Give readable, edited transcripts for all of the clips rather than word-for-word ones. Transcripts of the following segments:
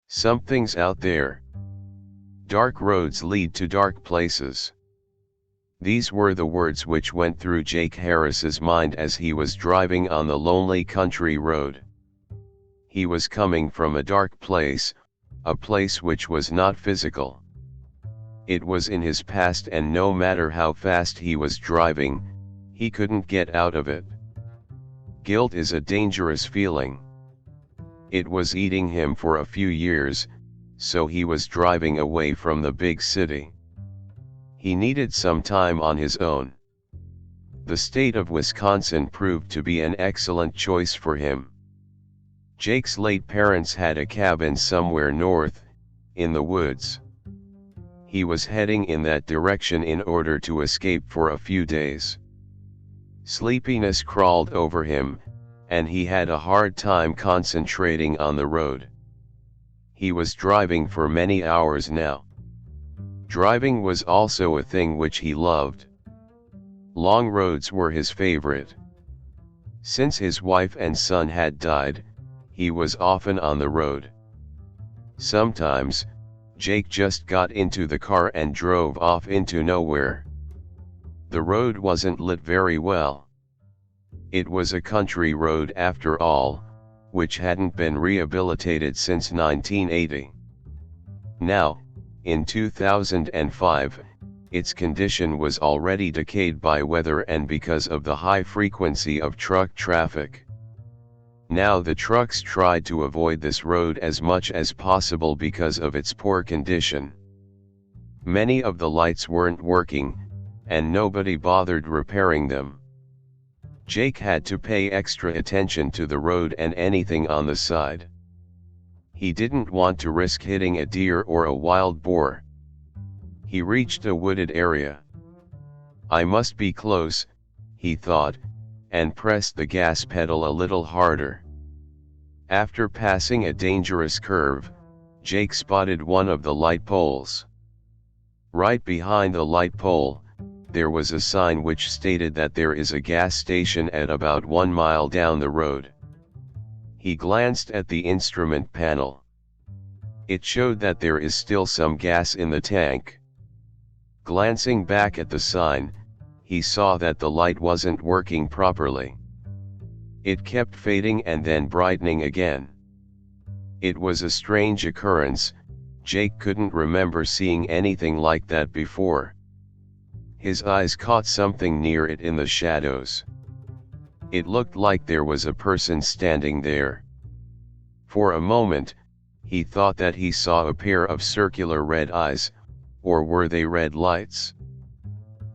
Something's out there. Dark roads lead to dark places. These were the words which went through Jake Harris's mind as he was driving on the lonely country road. He was coming from a dark place, a place which was not physical. It was in his past, and no matter how fast he was driving, he couldn't get out of it. Guilt is a dangerous feeling. It was eating him for a few years, so he was driving away from the big city. He needed some time on his own. The state of Wisconsin proved to be an excellent choice for him. Jake's late parents had a cabin somewhere north, in the woods. He was heading in that direction in order to escape for a few days. Sleepiness crawled over him, and he had a hard time concentrating on the road. He was driving for many hours now. Driving was also a thing which he loved. Long roads were his favorite. Since his wife and son had died, he was often on the road. Sometimes, Jake just got into the car and drove off into nowhere. The road wasn't lit very well. It was a country road after all, which hadn't been rehabilitated since 1980. Now, in 2005, its condition was already decayed by weather and because of the high frequency of truck traffic. Now the trucks tried to avoid this road as much as possible because of its poor condition. Many of the lights weren't working, and nobody bothered repairing them. Jake had to pay extra attention to the road and anything on the side. He didn't want to risk hitting a deer or a wild boar. He reached a wooded area. I must be close, he thought, and pressed the gas pedal a little harder. After passing a dangerous curve, Jake spotted one of the light poles. Right behind the light pole, there was a sign which stated that there is a gas station at about 1 mile down the road. He glanced at the instrument panel. It showed that there is still some gas in the tank. Glancing back at the sign, he saw that the light wasn't working properly. It kept fading and then brightening again. It was a strange occurrence. Jake couldn't remember seeing anything like that before. His eyes caught something near it in the shadows. It looked like there was a person standing there. For a moment, he thought that he saw a pair of circular red eyes, or were they red lights?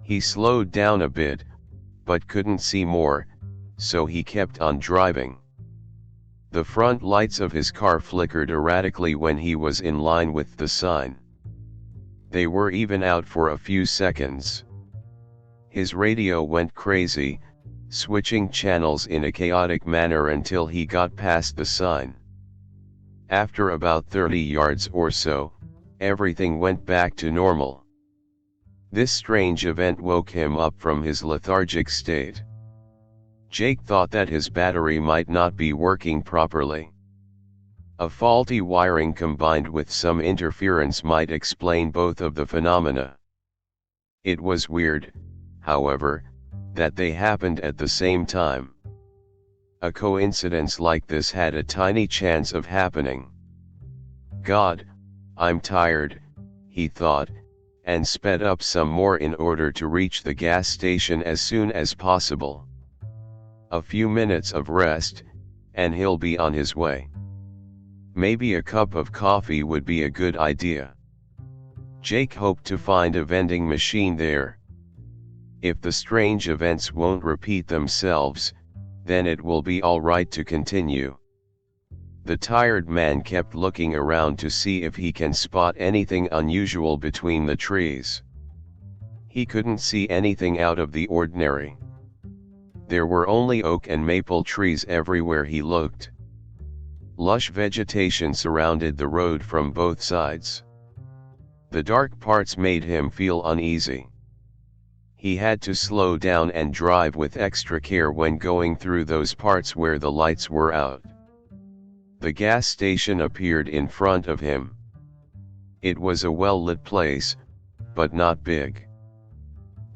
He slowed down a bit, but couldn't see more, so he kept on driving. The front lights of his car flickered erratically when he was in line with the sign. They were even out for a few seconds. His radio went crazy, switching channels in a chaotic manner until he got past the sign. After about 30 yards or so, everything went back to normal. This strange event woke him up from his lethargic state. Jake thought that his battery might not be working properly. A faulty wiring combined with some interference might explain both of the phenomena. It was weird, however, that they happened at the same time. A coincidence like this had a tiny chance of happening. God, I'm tired, he thought, and sped up some more in order to reach the gas station as soon as possible. A few minutes of rest, and he'll be on his way. Maybe a cup of coffee would be a good idea. Jake hoped to find a vending machine there. If the strange events won't repeat themselves, then it will be all right to continue. The tired man kept looking around to see if he can spot anything unusual between the trees. He couldn't see anything out of the ordinary. There were only oak and maple trees everywhere he looked. Lush vegetation surrounded the road from both sides. The dark parts made him feel uneasy. He had to slow down and drive with extra care when going through those parts where the lights were out. The gas station appeared in front of him. It was a well-lit place, but not big.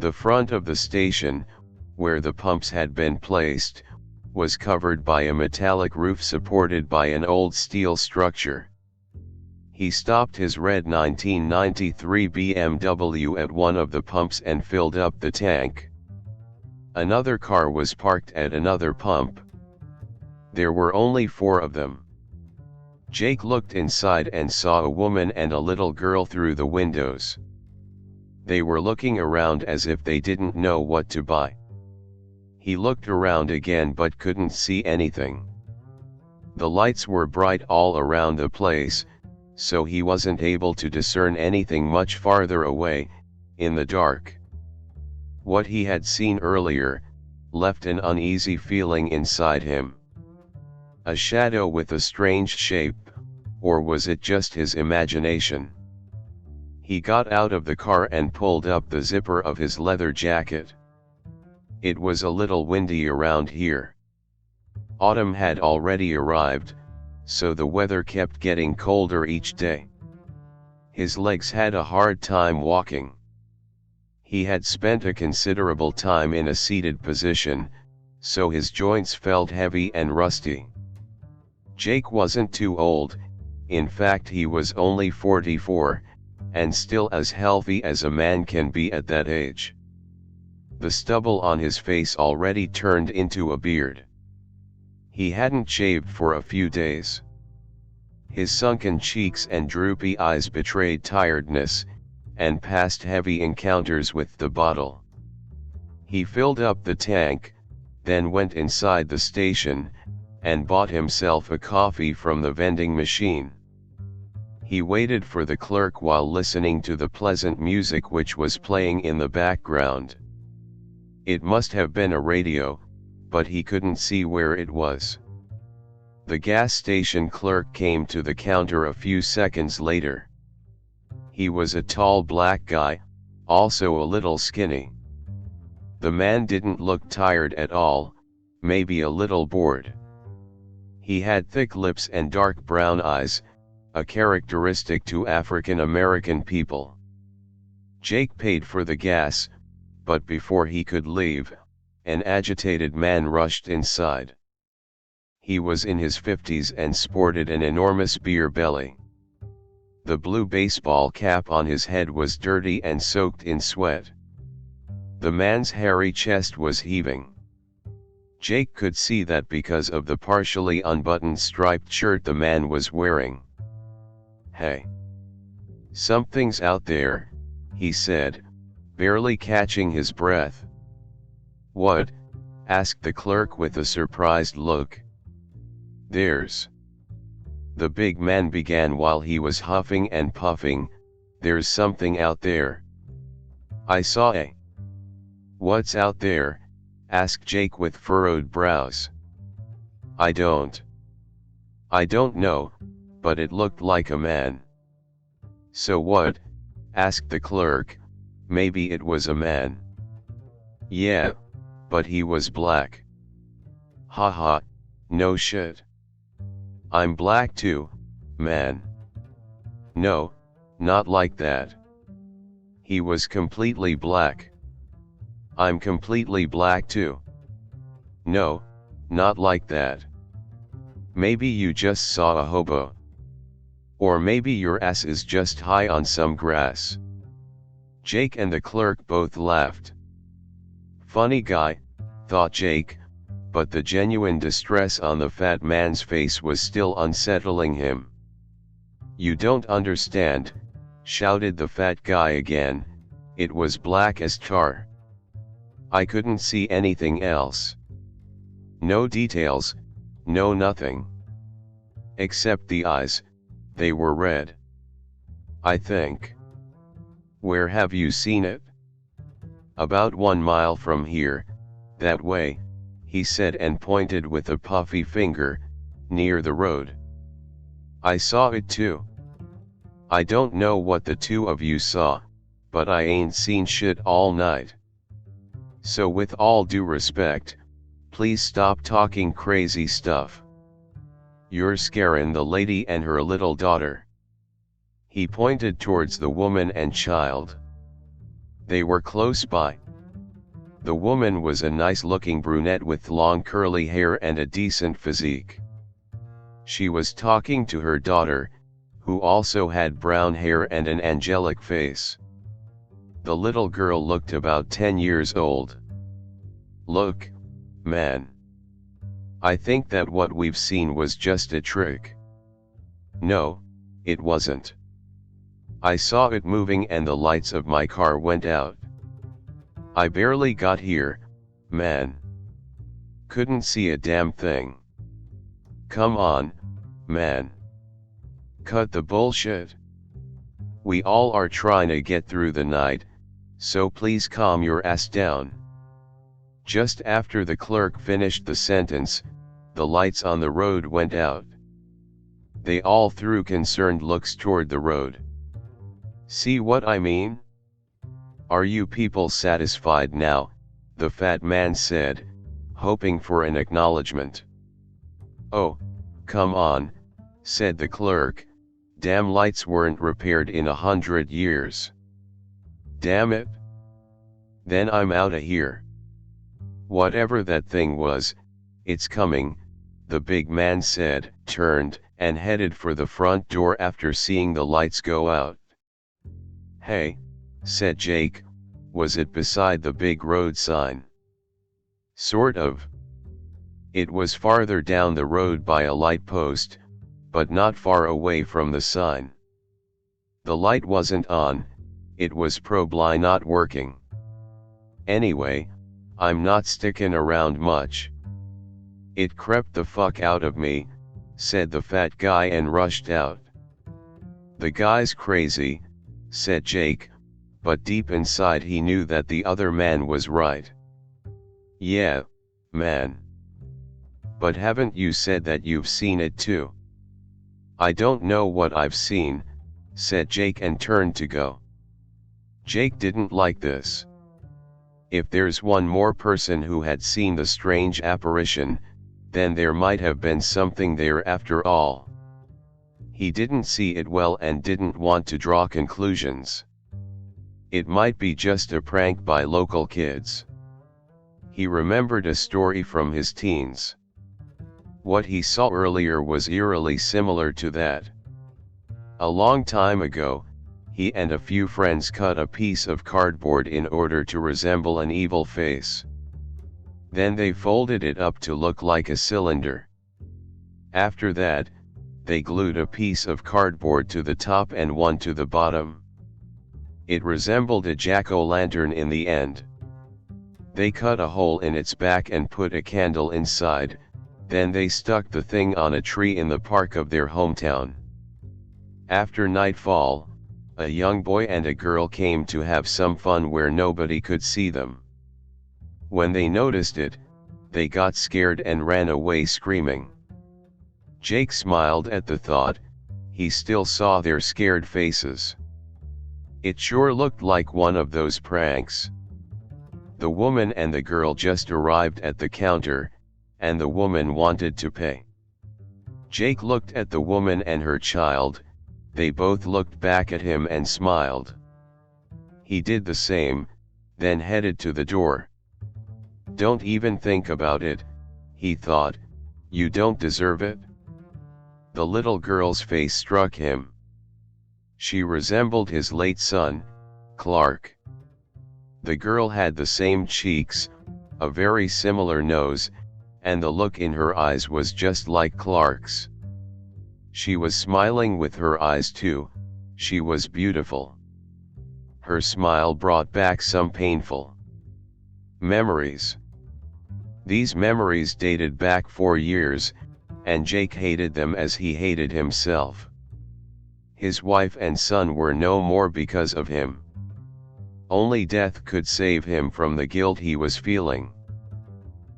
The front of the station, where the pumps had been placed, was covered by a metallic roof supported by an old steel structure. He stopped his red 1993 BMW at one of the pumps and filled up the tank. Another car was parked at another pump. There were only 4 of them. Jake looked inside and saw a woman and a little girl through the windows. They were looking around as if they didn't know what to buy. He looked around again but couldn't see anything. The lights were bright all around the place, so he wasn't able to discern anything much farther away, in the dark. What he had seen earlier left an uneasy feeling inside him. A shadow with a strange shape, or was it just his imagination? He got out of the car and pulled up the zipper of his leather jacket. It was a little windy around here. Autumn had already arrived, so the weather kept getting colder each day. His legs had a hard time walking. He had spent a considerable time in a seated position, so his joints felt heavy and rusty. Jake wasn't too old, in fact he was only 44, and still as healthy as a man can be at that age. The stubble on his face already turned into a beard. He hadn't shaved for a few days. His sunken cheeks and droopy eyes betrayed tiredness, and past heavy encounters with the bottle. He filled up the tank, then went inside the station, and bought himself a coffee from the vending machine. He waited for the clerk while listening to the pleasant music which was playing in the background. It must have been a radio, but he couldn't see where it was. The gas station clerk came to the counter a few seconds later. He was a tall black guy, also a little skinny. The man didn't look tired at all, maybe a little bored. He had thick lips and dark brown eyes, a characteristic to African American people. Jake paid for the gas, but before he could leave, an agitated man rushed inside. He was in his 50s and sported an enormous beer belly. The blue baseball cap on his head was dirty and soaked in sweat. The man's hairy chest was heaving. Jake could see that because of the partially unbuttoned striped shirt the man was wearing. "Hey. Something's out there," he said, barely catching his breath. "What?" asked the clerk with a surprised look. "There's..." the big man began while he was huffing and puffing, "there's something out there. I saw a..." "What's out there?" asked Jake with furrowed brows. I don't know, but it looked like a man." "So what?" asked the clerk, "maybe it was a man." "Yeah, but he was black." "Haha, no shit. I'm black too, man." "No, not like that. He was completely black." "I'm completely black too." "No, not like that. Maybe you just saw a hobo. Or maybe your ass is just high on some grass." Jake and the clerk both laughed. Funny guy, thought Jake, but the genuine distress on the fat man's face was still unsettling him. "You don't understand," shouted the fat guy again, "it was black as tar. I couldn't see anything else. No details, no nothing. Except the eyes, they were red. I think." "Where have you seen it?" "About 1 mile from here, that way," he said and pointed with a puffy finger, "near the road." "I saw it too." "I don't know what the two of you saw, but I ain't seen shit all night. So with all due respect, please stop talking crazy stuff." You're scarin' the lady and her little daughter." He pointed towards the woman and child. They were close by. The woman was a nice-looking brunette with long curly hair and a decent physique. She was talking to her daughter, who also had brown hair and an angelic face. The little girl looked about 10 years old. "Look, man. I think that what we've seen was just a trick." "No, it wasn't. I saw it moving and the lights of my car went out. I barely got here, man. Couldn't see a damn thing. Come on, man. Cut the bullshit. We all are trying to get through the night, so please calm your ass down." Just after the clerk finished the sentence, the lights on the road went out. They all threw concerned looks toward the road. "See what I mean? Are you people satisfied now?" the fat man said, hoping for an acknowledgement. "Oh, come on," said the clerk, "damn lights weren't repaired in 100 years. Damn it. Then I'm outta here. Whatever that thing was, it's coming," the big man said, turned, and headed for the front door after seeing the lights go out. "Hey," said Jake, "was it beside the big road sign?" "Sort of. It was farther down the road by a light post, but not far away from the sign. The light wasn't on, it was probably not working. Anyway, I'm not sticking around much." "It crept the fuck out of me," said the fat guy and rushed out. "The guy's crazy," said Jake, but deep inside he knew that the other man was right. "Yeah, man. But haven't you said that you've seen it too?" "I don't know what I've seen," said Jake and turned to go. Jake didn't like this. If there's one more person who had seen the strange apparition, then there might have been something there after all. He didn't see it well and didn't want to draw conclusions. It might be just a prank by local kids. He remembered a story from his teens. What he saw earlier was eerily similar to that. A long time ago, he and a few friends cut a piece of cardboard in order to resemble an evil face. Then they folded it up to look like a cylinder. After that, they glued a piece of cardboard to the top and one to the bottom. It resembled a jack-o'-lantern in the end. They cut a hole in its back and put a candle inside, then they stuck the thing on a tree in the park of their hometown. After nightfall, a young boy and a girl came to have some fun where nobody could see them. When they noticed it, they got scared and ran away screaming. Jake smiled at the thought, he still saw their scared faces. It sure looked like one of those pranks. The woman and the girl just arrived at the counter, and the woman wanted to pay. Jake looked at the woman and her child, they both looked back at him and smiled. He did the same, then headed to the door. "Don't even think about it," he thought, "you don't deserve it." The little girl's face struck him. She resembled his late son, Clark. The girl had the same cheeks, a very similar nose, and the look in her eyes was just like Clark's. She was smiling with her eyes too, she was beautiful. Her smile brought back some painful memories. These memories dated back 4 years, and Jake hated them as he hated himself. His wife and son were no more because of him. Only death could save him from the guilt he was feeling.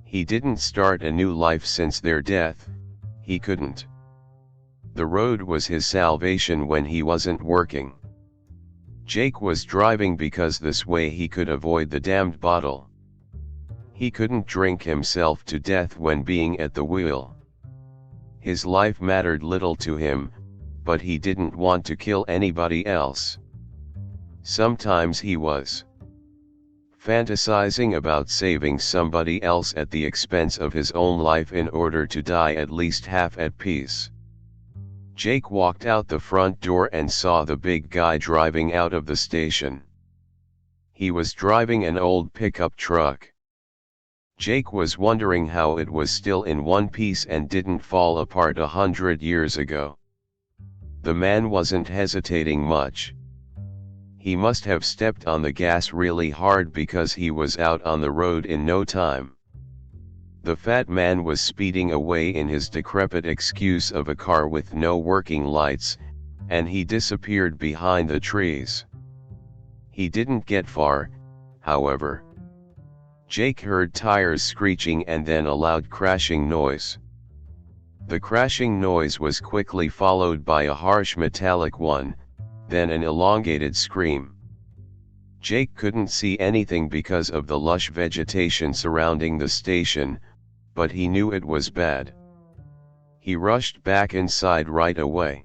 He didn't start a new life since their death, he couldn't. The road was his salvation when he wasn't working. Jake was driving because this way he could avoid the damned bottle. He couldn't drink himself to death when being at the wheel. His life mattered little to him, but he didn't want to kill anybody else. Sometimes he was fantasizing about saving somebody else at the expense of his own life in order to die at least half at peace. Jake walked out the front door and saw the big guy driving out of the station. He was driving an old pickup truck. Jake was wondering how it was still in one piece and didn't fall apart 100 years ago. The man wasn't hesitating much. He must have stepped on the gas really hard because he was out on the road in no time. The fat man was speeding away in his decrepit excuse of a car with no working lights, and he disappeared behind the trees. He didn't get far, however. Jake heard tires screeching and then a loud crashing noise. The crashing noise was quickly followed by a harsh metallic one, then an elongated scream. Jake couldn't see anything because of the lush vegetation surrounding the station, but he knew it was bad. He rushed back inside right away.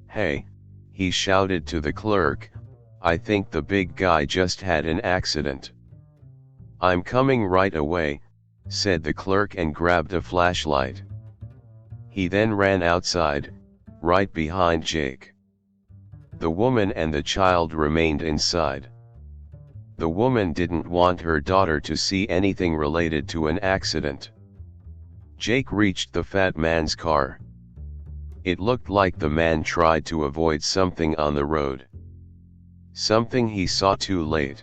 "Hey," he shouted to the clerk, "I think the big guy just had an accident." "I'm coming right away," said the clerk and grabbed a flashlight. He then ran outside, right behind Jake. The woman and the child remained inside. The woman didn't want her daughter to see anything related to an accident. Jake reached the fat man's car. It looked like the man tried to avoid something on the road. Something he saw too late.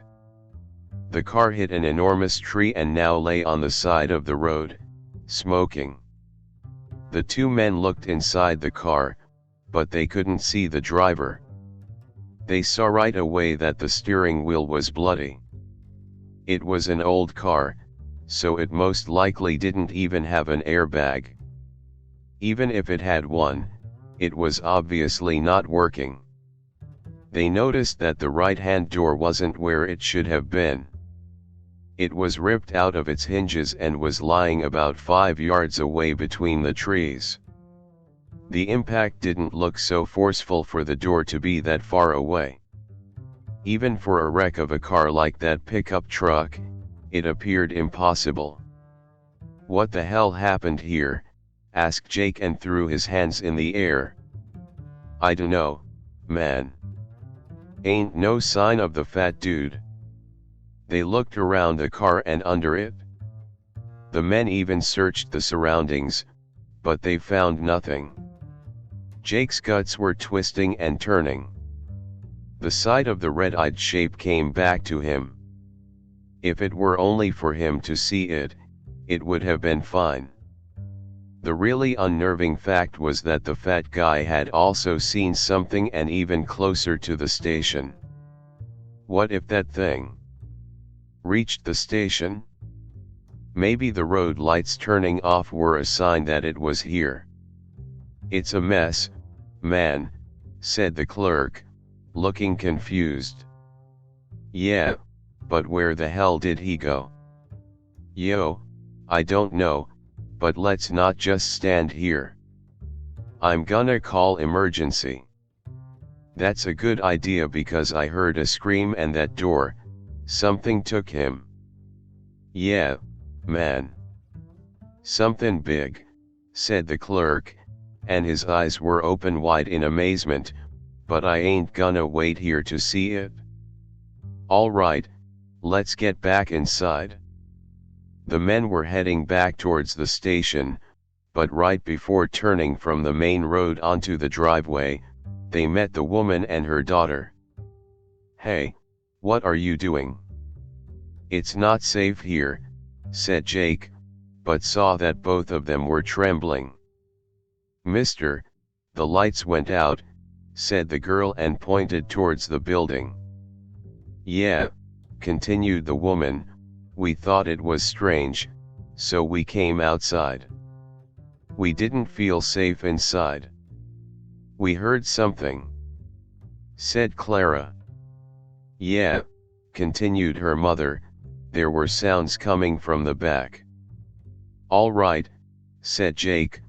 The car hit an enormous tree and now lay on the side of the road, smoking. The two men looked inside the car, but they couldn't see the driver. They saw right away that the steering wheel was bloody. It was an old car, so it most likely didn't even have an airbag. Even if it had one, it was obviously not working. They noticed that the right-hand door wasn't where it should have been. It was ripped out of its hinges and was lying about 5 yards away between the trees. The impact didn't look so forceful for the door to be that far away. Even for a wreck of a car like that pickup truck, it appeared impossible. "What the hell happened here?" asked Jake and threw his hands in the air. "I dunno, man. Ain't no sign of the fat dude." They looked around the car and under it. The men even searched the surroundings, but they found nothing. Jake's guts were twisting and turning. The sight of the red-eyed shape came back to him. If it were only for him to see it, it would have been fine. The really unnerving fact was that the fat guy had also seen something, and even closer to the station. What if that thing reached the station? Maybe the road lights turning off were a sign that it was here. "It's a mess, man," said the clerk, looking confused. "Yeah, but where the hell did he go?" "Yo, I don't know, but let's not just stand here. I'm gonna call emergency." "That's a good idea because I heard a scream and that door, something took him." "Yeah, man. Something big," said the clerk, and his eyes were open wide in amazement, "but I ain't gonna wait here to see it." "All right, let's get back inside." The men were heading back towards the station, but right before turning from the main road onto the driveway, they met the woman and her daughter. "Hey, what are you doing?" "It's not safe here," said Jake, but saw that both of them were trembling. "Mister, the lights went out," said the girl and pointed towards the building. "Yeah," continued the woman, "we thought it was strange, so we came outside. We didn't feel safe inside. We heard something," said Clara. "Yeah," continued her mother, "there were sounds coming from the back." "All right," said Jake,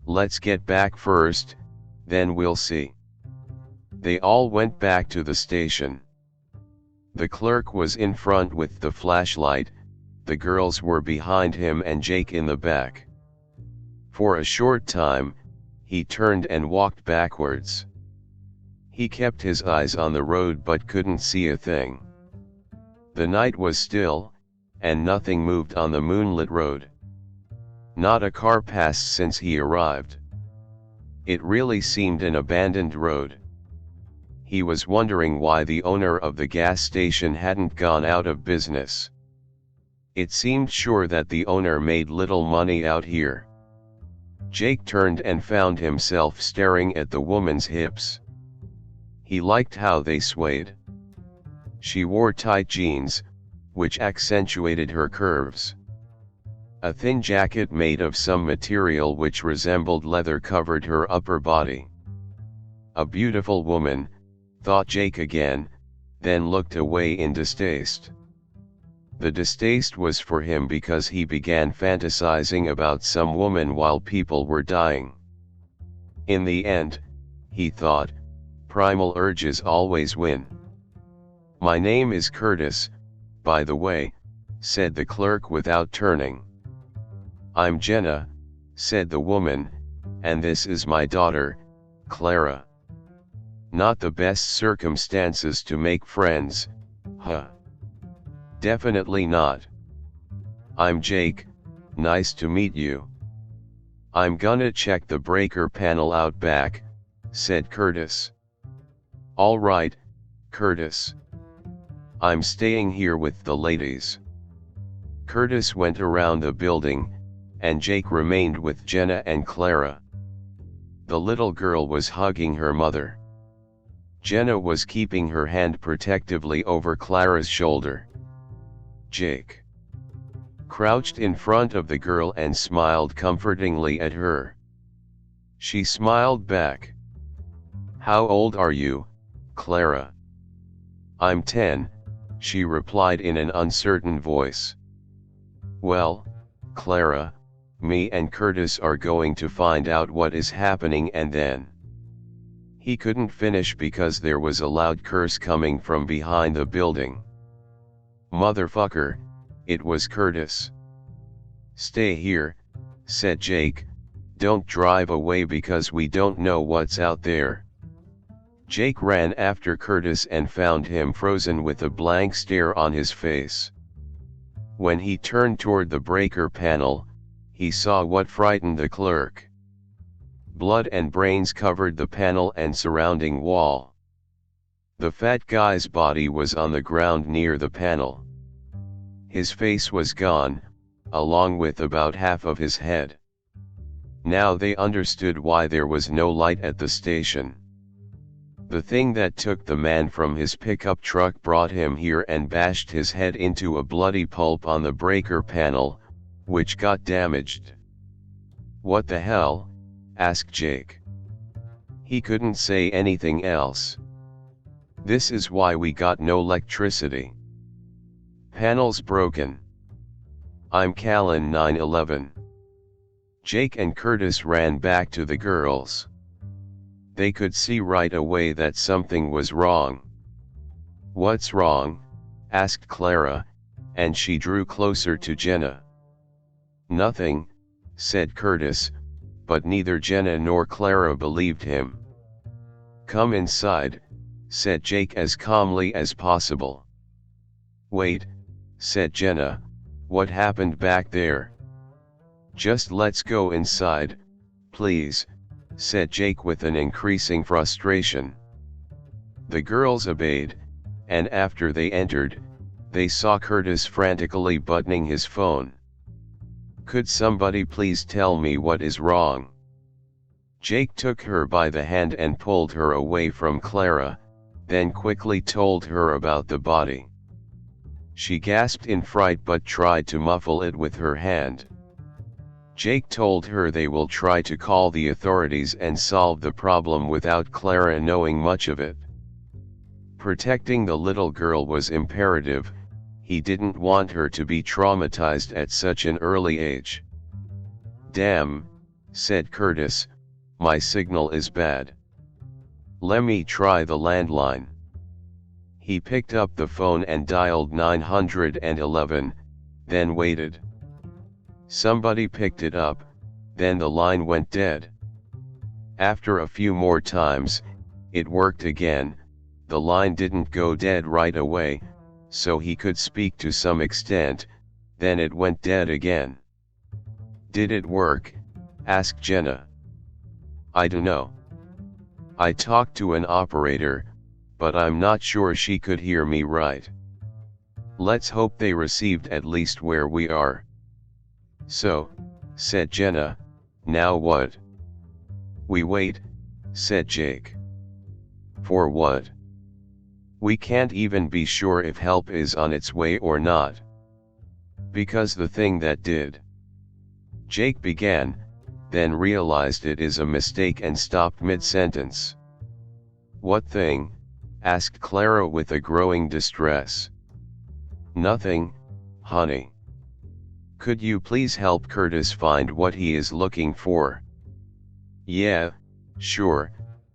Let's get back first, then we'll see. They all went back to the station. The clerk was in front with the flashlight, the girls were behind him and Jake in the back. For a short time, he turned and walked backwards. He kept his eyes on the road but couldn't see a thing. The night was still, and nothing moved on the moonlit road. Not a car passed since he arrived. It really seemed an abandoned road. He was wondering why the owner of the gas station hadn't gone out of business. It seemed sure that the owner made little money out here. Jake turned and found himself staring at the woman's hips. He liked how they swayed. She wore tight jeans, which accentuated her curves. A thin jacket made of some material which resembled leather covered her upper body. A beautiful woman, thought Jake again, then looked away in distaste. The distaste was for him because he began fantasizing about some woman while people were dying. In the end, he thought, primal urges always win. "My name is Curtis, by the way," said the clerk without turning. "I'm Jenna," said the woman, "and this is my daughter, Clara." Not the best circumstances to make friends, huh? Definitely not. "I'm Jake, nice to meet you." "I'm gonna check the breaker panel out back," said Curtis. "All right, Curtis. I'm staying here with the ladies." Curtis went around the building, and Jake remained with Jenna and Clara. The little girl was hugging her mother. Jenna was keeping her hand protectively over Clara's shoulder. Jake crouched in front of the girl and smiled comfortingly at her. She smiled back. "How old are you, Clara?" "I'm 10, she replied in an uncertain voice. "Well, Clara, me and Curtis are going to find out what is happening and then..." He couldn't finish because there was a loud curse coming from behind the building. "Motherfucker," it was Curtis. "Stay here," said Jake, "don't drive away because we don't know what's out there." Jake ran after Curtis and found him frozen with a blank stare on his face. When he turned toward the breaker panel, he saw what frightened the clerk. Blood and brains covered the panel and surrounding wall. The fat guy's body was on the ground near the panel. His face was gone, along with about half of his head. Now they understood why there was no light at the station. The thing that took the man from his pickup truck brought him here and bashed his head into a bloody pulp on the breaker panel, which got damaged. "What the hell?" asked Jake. He couldn't say anything else. "This is why we got no electricity. Panels broken. I'm Callan 911. Jake and Curtis ran back to the girls. They could see right away that something was wrong. "What's wrong?" asked Clara, and she drew closer to Jenna. "Nothing," said Curtis, but neither Jenna nor Clara believed him. "Come inside," said Jake as calmly as possible. "Wait," said Jenna, "what happened back there?" "Just let's go inside, please," said Jake with an increasing frustration. The girls obeyed, and after they entered, they saw Curtis frantically buttoning his phone. "Could somebody please tell me what is wrong?" Jake took her by the hand and pulled her away from Clara, then quickly told her about the body. She gasped in fright but tried to muffle it with her hand. Jake told her they will try to call the authorities and solve the problem without Clara knowing much of it. Protecting the little girl was imperative. He didn't want her to be traumatized at such an early age. "Damn," said Curtis, my signal is bad. Lemme try the landline. He picked up the phone and dialed 911, then waited. Somebody picked it up, then the line went dead. After a few more times, it worked again. The line didn't go dead right away, so he could speak to some extent, then it went dead again. Did it work? Asked Jenna. I dunno. I talked to an operator, but I'm not sure she could hear me right. Let's hope they received at least where we are. So, said Jenna, now what? We wait, said Jake. For what? We can't even be sure if help is on its way or not. Because the thing that did. Jake began, then realized it is a mistake and stopped mid-sentence. What thing? Asked Clara with a growing distress. Nothing, honey. Could you please help Curtis find what he is looking for? Yeah, sure,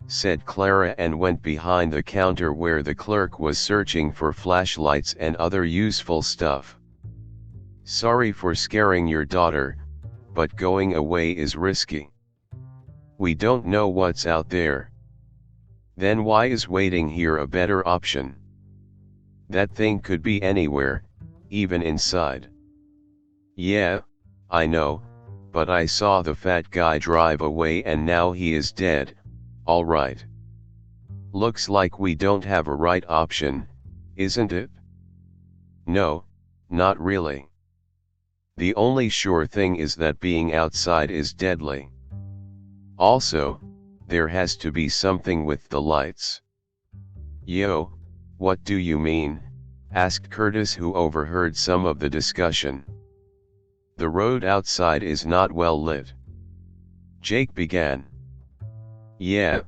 said Clara and went behind the counter where the clerk was searching for flashlights and other useful stuff. Sorry for scaring your daughter, but going away is risky. We don't know what's out there. Then why is waiting here a better option? That thing could be anywhere, even inside. Yeah, I know, but I saw the fat guy drive away and now he is dead, all right. Looks like we don't have a right option, isn't it? No, not really. The only sure thing is that being outside is deadly. Also, there has to be something with the lights. Yo, what do you mean? Asked Curtis, who overheard some of the discussion. The road outside is not well lit. Jake began. Yeah,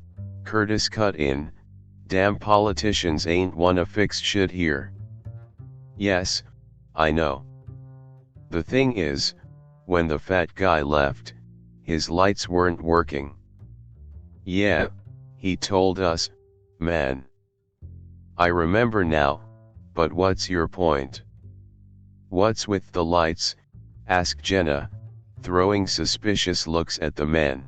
Curtis cut in, damn politicians ain't wanna fix shit here. Yes, I know. The thing is, when the fat guy left, his lights weren't working. Yeah, he told us, man. I remember now, but what's your point? What's with the lights? Asked Jenna, throwing suspicious looks at the men.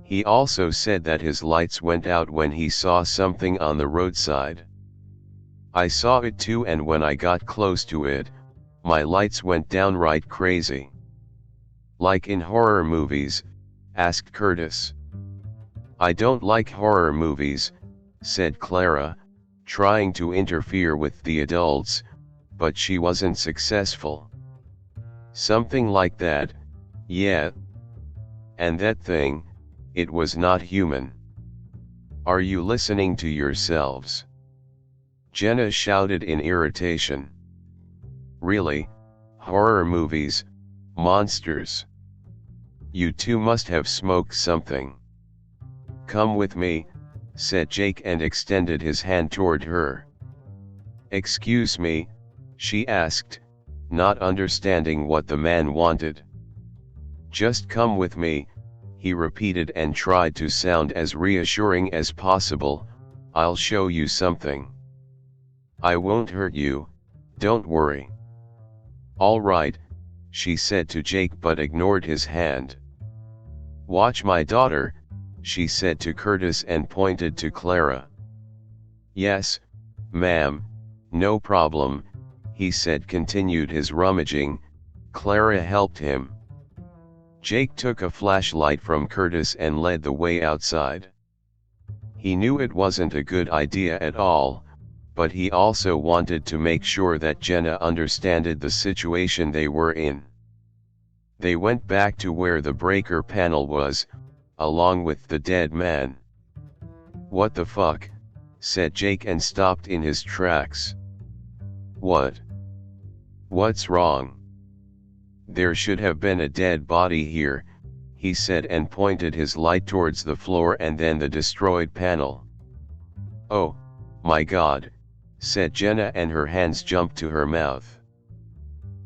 He also said that his lights went out when he saw something on the roadside. I saw it too, and when I got close to it, my lights went downright crazy. Like in horror movies? Asked Curtis. I don't like horror movies, said Clara, trying to interfere with the adults, but she wasn't successful. Something like that, yeah. And that thing, it was not human. Are you listening to yourselves? Jenna shouted in irritation. Really? Horror movies, monsters. You two must have smoked something. Come with me, said Jake and extended his hand toward her. Excuse me, she asked, not understanding what the man wanted. Just come with me, he repeated and tried to sound as reassuring as possible. I'll show you something. I won't hurt you, don't worry. All right, she said to Jake but ignored his hand. Watch my daughter, she said to Curtis and pointed to Clara. Yes, ma'am, no problem, he said, continued his rummaging. Clara helped him. Jake took a flashlight from Curtis and led the way outside. He knew it wasn't a good idea at all, but he also wanted to make sure that Jenna understood the situation they were in. They went back to where the breaker panel was, along with the dead man. What the fuck? Said Jake and stopped in his tracks. What? What's wrong? There should have been a dead body here, he said and pointed his light towards the floor and then the destroyed panel. Oh, my God, said Jenna and her hands jumped to her mouth.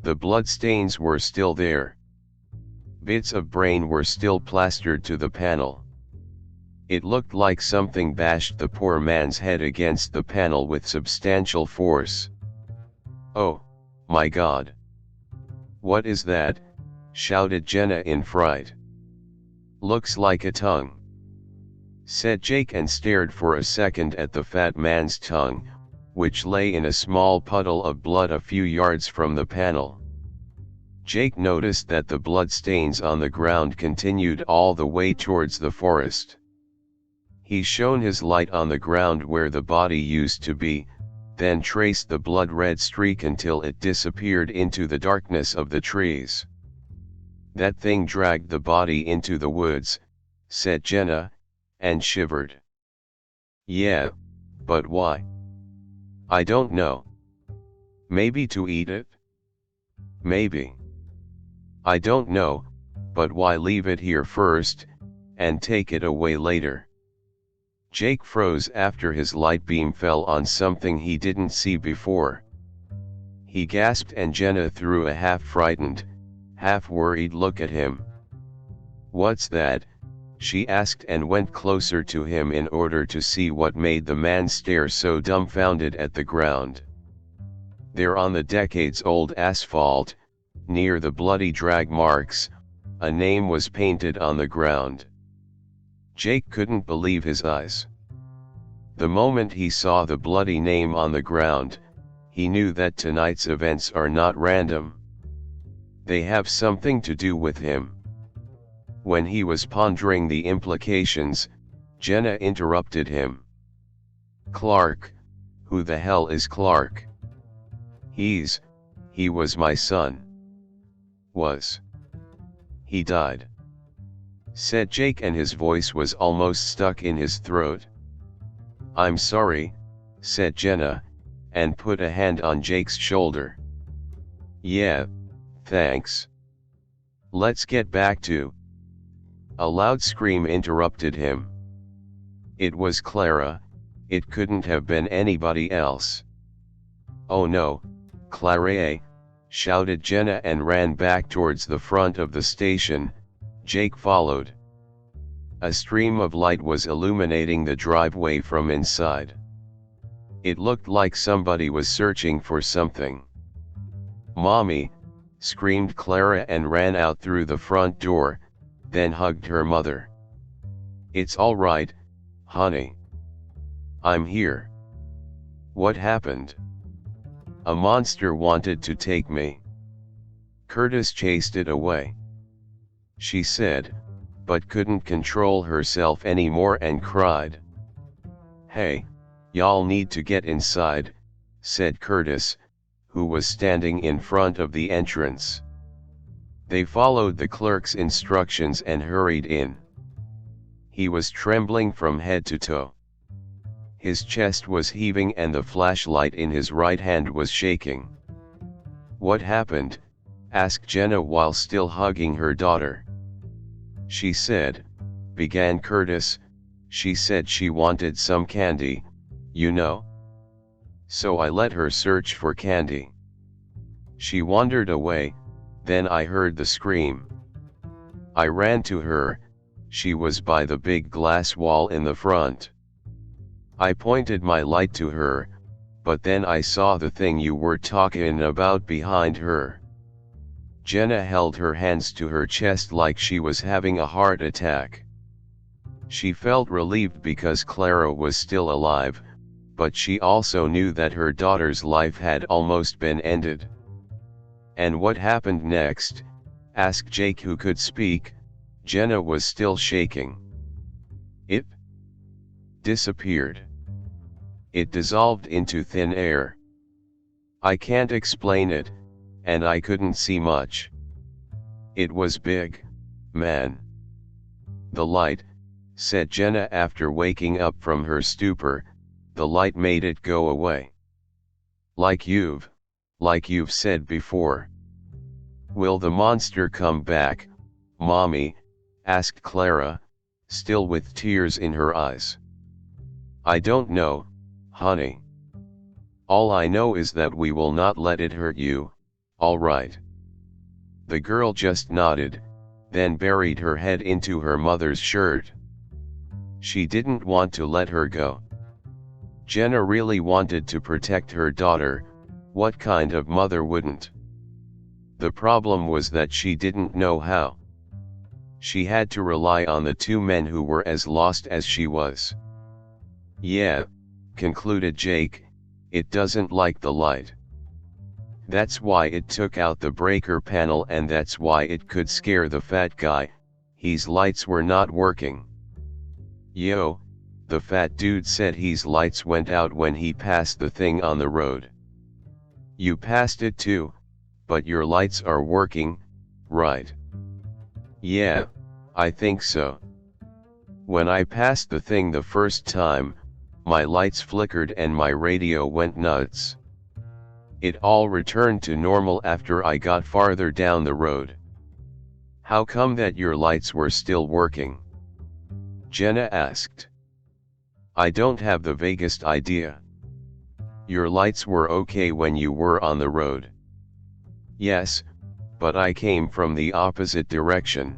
The bloodstains were still there. Bits of brain were still plastered to the panel. It looked like something bashed the poor man's head against the panel with substantial force. "Oh, my God! What is that?" shouted Jenna in fright. "Looks like a tongue," said Jake, and stared for a second at the fat man's tongue, which lay in a small puddle of blood a few yards from the panel. Jake noticed that the blood stains on the ground continued all the way towards the forest. He shone his light on the ground where the body used to be, then traced the blood-red streak until it disappeared into the darkness of the trees. "That thing dragged the body into the woods," said Jenna, and shivered. "Yeah, but why?" "I don't know. Maybe to eat it? Maybe. I don't know, but why leave it here first, and take it away later?" Jake froze after his light beam fell on something he didn't see before. He gasped, and Jenna threw a half-frightened, half-worried look at him. "What's that?" she asked, and went closer to him in order to see what made the man stare so dumbfounded at the ground. There on the decades-old asphalt, near the bloody drag marks, a name was painted on the ground. Jake couldn't believe his eyes. The moment he saw the bloody name on the ground, he knew that tonight's events are not random. They have something to do with him. When he was pondering the implications, Jenna interrupted him. "Clark? Who the hell is Clark?" He was my son." "Was? He died?" said Jake, and his voice was almost stuck in his throat. "I'm sorry," said Jenna, and put a hand on Jake's shoulder. "Yeah, thanks. Let's get back to—" A loud scream interrupted him. It was Clara. It couldn't have been anybody else. "Oh no, Clara!" shouted Jenna, and ran back towards the front of the station. Jake followed. A stream of light was illuminating the driveway from inside. It looked like somebody was searching for something. "Mommy!" screamed Clara, and ran out through the front door, then hugged her mother. "It's all right, honey. I'm here." "What happened?" "A monster wanted to take me. Curtis chased it away," she said, but couldn't control herself anymore and cried. "Hey, y'all need to get inside," said Curtis, who was standing in front of the entrance. They followed the clerk's instructions and hurried in. He was trembling from head to toe. His chest was heaving and the flashlight in his right hand was shaking. "What happened?" asked Jenna while still hugging her daughter. "She said," began Curtis, "she said she wanted some candy, you know. So I let her search for candy. She wandered away, then I heard the scream. I ran to her. She was by the big glass wall in the front. I pointed my light to her, but then I saw the thing you were talking about behind her." Jenna held her hands to her chest like she was having a heart attack. She felt relieved because Clara was still alive, but she also knew that her daughter's life had almost been ended. "And what happened next?" asked Jake, who could speak. Jenna was still shaking. "It disappeared. It dissolved into thin air. I can't explain it, and I couldn't see much. It was big, man." "The light," said Jenna after waking up from her stupor, "the light made it go away. Like you've said before." "Will the monster come back, Mommy?" asked Clara, still with tears in her eyes. "I don't know, honey. All I know is that we will not let it hurt you, all right?" The girl just nodded, then buried her head into her mother's shirt. She didn't want to let her go. Jenna really wanted to protect her daughter. What kind of mother wouldn't? The problem was that she didn't know how. She had to rely on the two men who were as lost as she was. Yeah, concluded Jake, it doesn't like the light. That's why it took out the breaker panel, and that's why it could scare the fat guy. His lights were not working. Yo, the fat dude said his lights went out when he passed the thing on the road. You passed it too, but your lights are working, right? Yeah, I think so. When I passed the thing the first time, my lights flickered and my radio went nuts. It all returned to normal after I got farther down the road. How come that your lights were still working? Jenna asked. I don't have the vaguest idea. Your lights were okay when you were on the road. Yes, but I came from the opposite direction.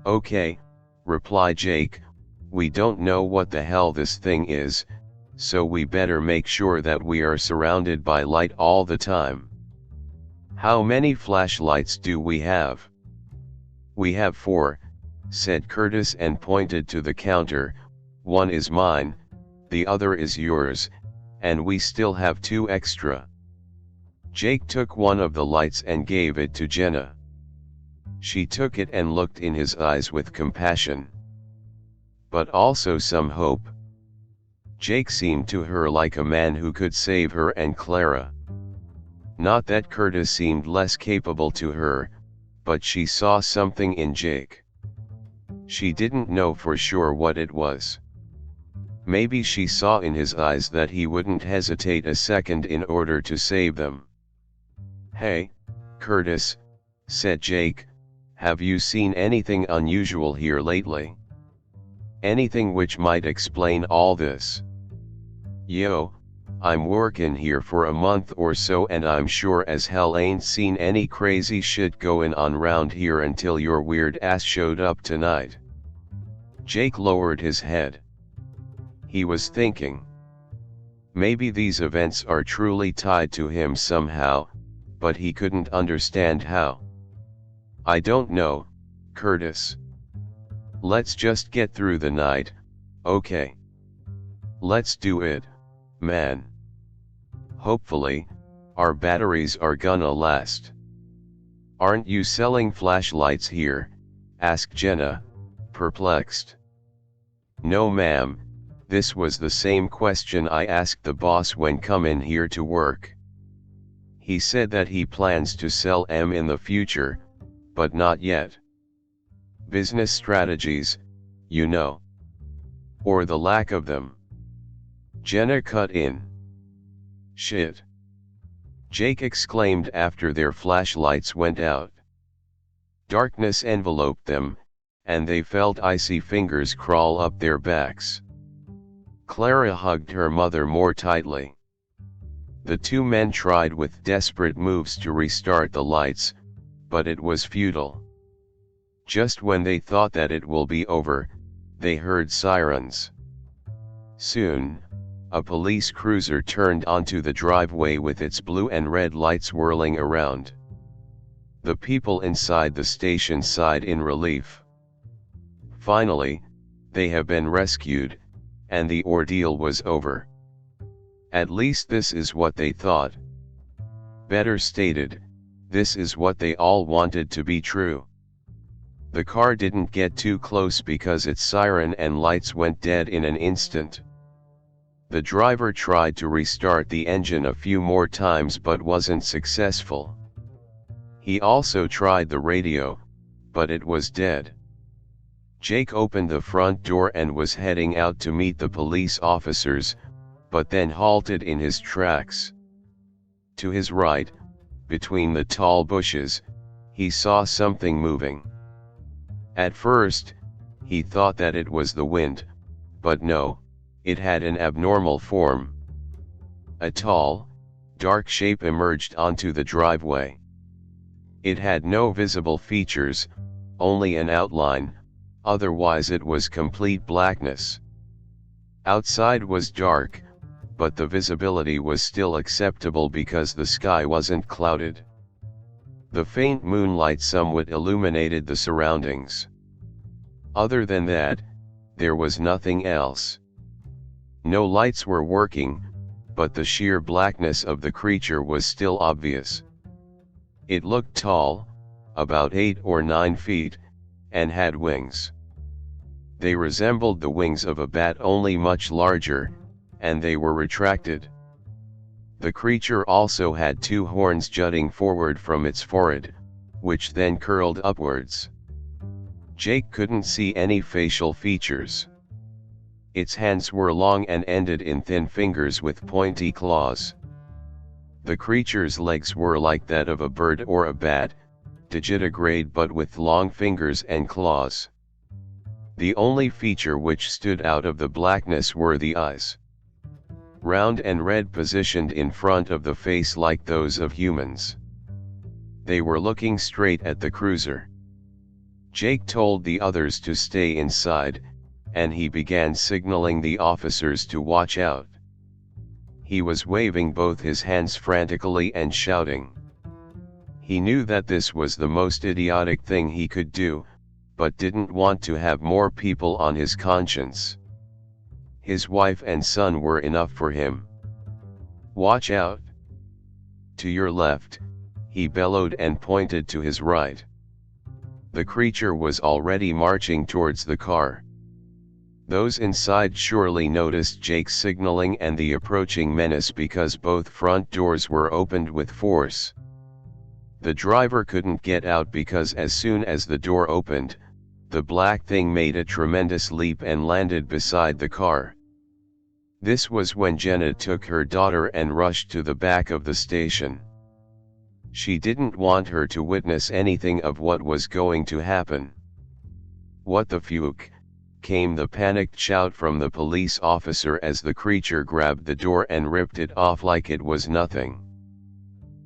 Okay, replied Jake, we don't know what the hell this thing is, so we better make sure that we are surrounded by light all the time. How many flashlights do we have? We have 4, said Curtis and pointed to the counter. One is mine, the other is yours, and we still have 2 extra. Jake took one of the lights and gave it to Jenna. She took it and looked in his eyes with compassion, but also some hope. Jake seemed to her like a man who could save her and Clara. Not that Curtis seemed less capable to her, but she saw something in Jake. She didn't know for sure what it was. Maybe she saw in his eyes that he wouldn't hesitate a second in order to save them. Hey, Curtis, said Jake, have you seen anything unusual here lately? Anything which might explain all this? Yo, I'm working here for a month or so and I'm sure as hell ain't seen any crazy shit going on round here until your weird ass showed up tonight. Jake lowered his head. He was thinking. Maybe these events are truly tied to him somehow, but he couldn't understand how. I don't know, Curtis. Let's just get through the night, okay? Let's do it, man. Hopefully, our batteries are gonna last. Aren't you selling flashlights here? Asked Jenna, perplexed. No ma'am, this was the same question I asked the boss when coming here to work. He said that he plans to sell 'em in the future, but not yet. Business strategies, you know. Or the lack of them. Jenna cut in. Shit. Jake exclaimed after their flashlights went out. Darkness enveloped them, and they felt icy fingers crawl up their backs. Clara hugged her mother more tightly. The two men tried with desperate moves to restart the lights, but it was futile. Just when they thought that it will be over, they heard sirens. Soon, a police cruiser turned onto the driveway with its blue and red lights whirling around. The people inside the station sighed in relief. Finally, they have been rescued, and the ordeal was over. At least this is what they thought. Better stated, this is what they all wanted to be true. The car didn't get too close because its siren and lights went dead in an instant. The driver tried to restart the engine a few more times but wasn't successful. He also tried the radio, but it was dead. Jake opened the front door and was heading out to meet the police officers, but then halted in his tracks. To his right, between the tall bushes, he saw something moving. At first, he thought that it was the wind, but no, it had an abnormal form. A tall, dark shape emerged onto the driveway. It had no visible features, only an outline, otherwise it was complete blackness. Outside was dark, but the visibility was still acceptable because the sky wasn't clouded. The faint moonlight somewhat illuminated the surroundings. Other than that, there was nothing else. No lights were working, but the sheer blackness of the creature was still obvious. It looked tall, about 8 or 9 feet, and had wings. They resembled the wings of a bat, only much larger, and they were retracted. The creature also had 2 horns jutting forward from its forehead, which then curled upwards. Jake couldn't see any facial features. Its hands were long and ended in thin fingers with pointy claws. The creature's legs were like that of a bird or a bat, digitigrade but with long fingers and claws. The only feature which stood out of the blackness were the eyes. Round and red, positioned in front of the face like those of humans. They were looking straight at the cruiser. Jake told the others to stay inside, and he began signaling the officers to watch out. He was waving both his hands frantically and shouting. He knew that this was the most idiotic thing he could do, but didn't want to have more people on his conscience. His wife and son were enough for him. Watch out! To your left, he bellowed and pointed to his right. The creature was already marching towards the car. Those inside surely noticed Jake's signaling and the approaching menace because both front doors were opened with force. The driver couldn't get out because as soon as the door opened, the black thing made a tremendous leap and landed beside the car. This was when Jenna took her daughter and rushed to the back of the station. She didn't want her to witness anything of what was going to happen. "What the fuck?" came the panicked shout from the police officer as the creature grabbed the door and ripped it off like it was nothing.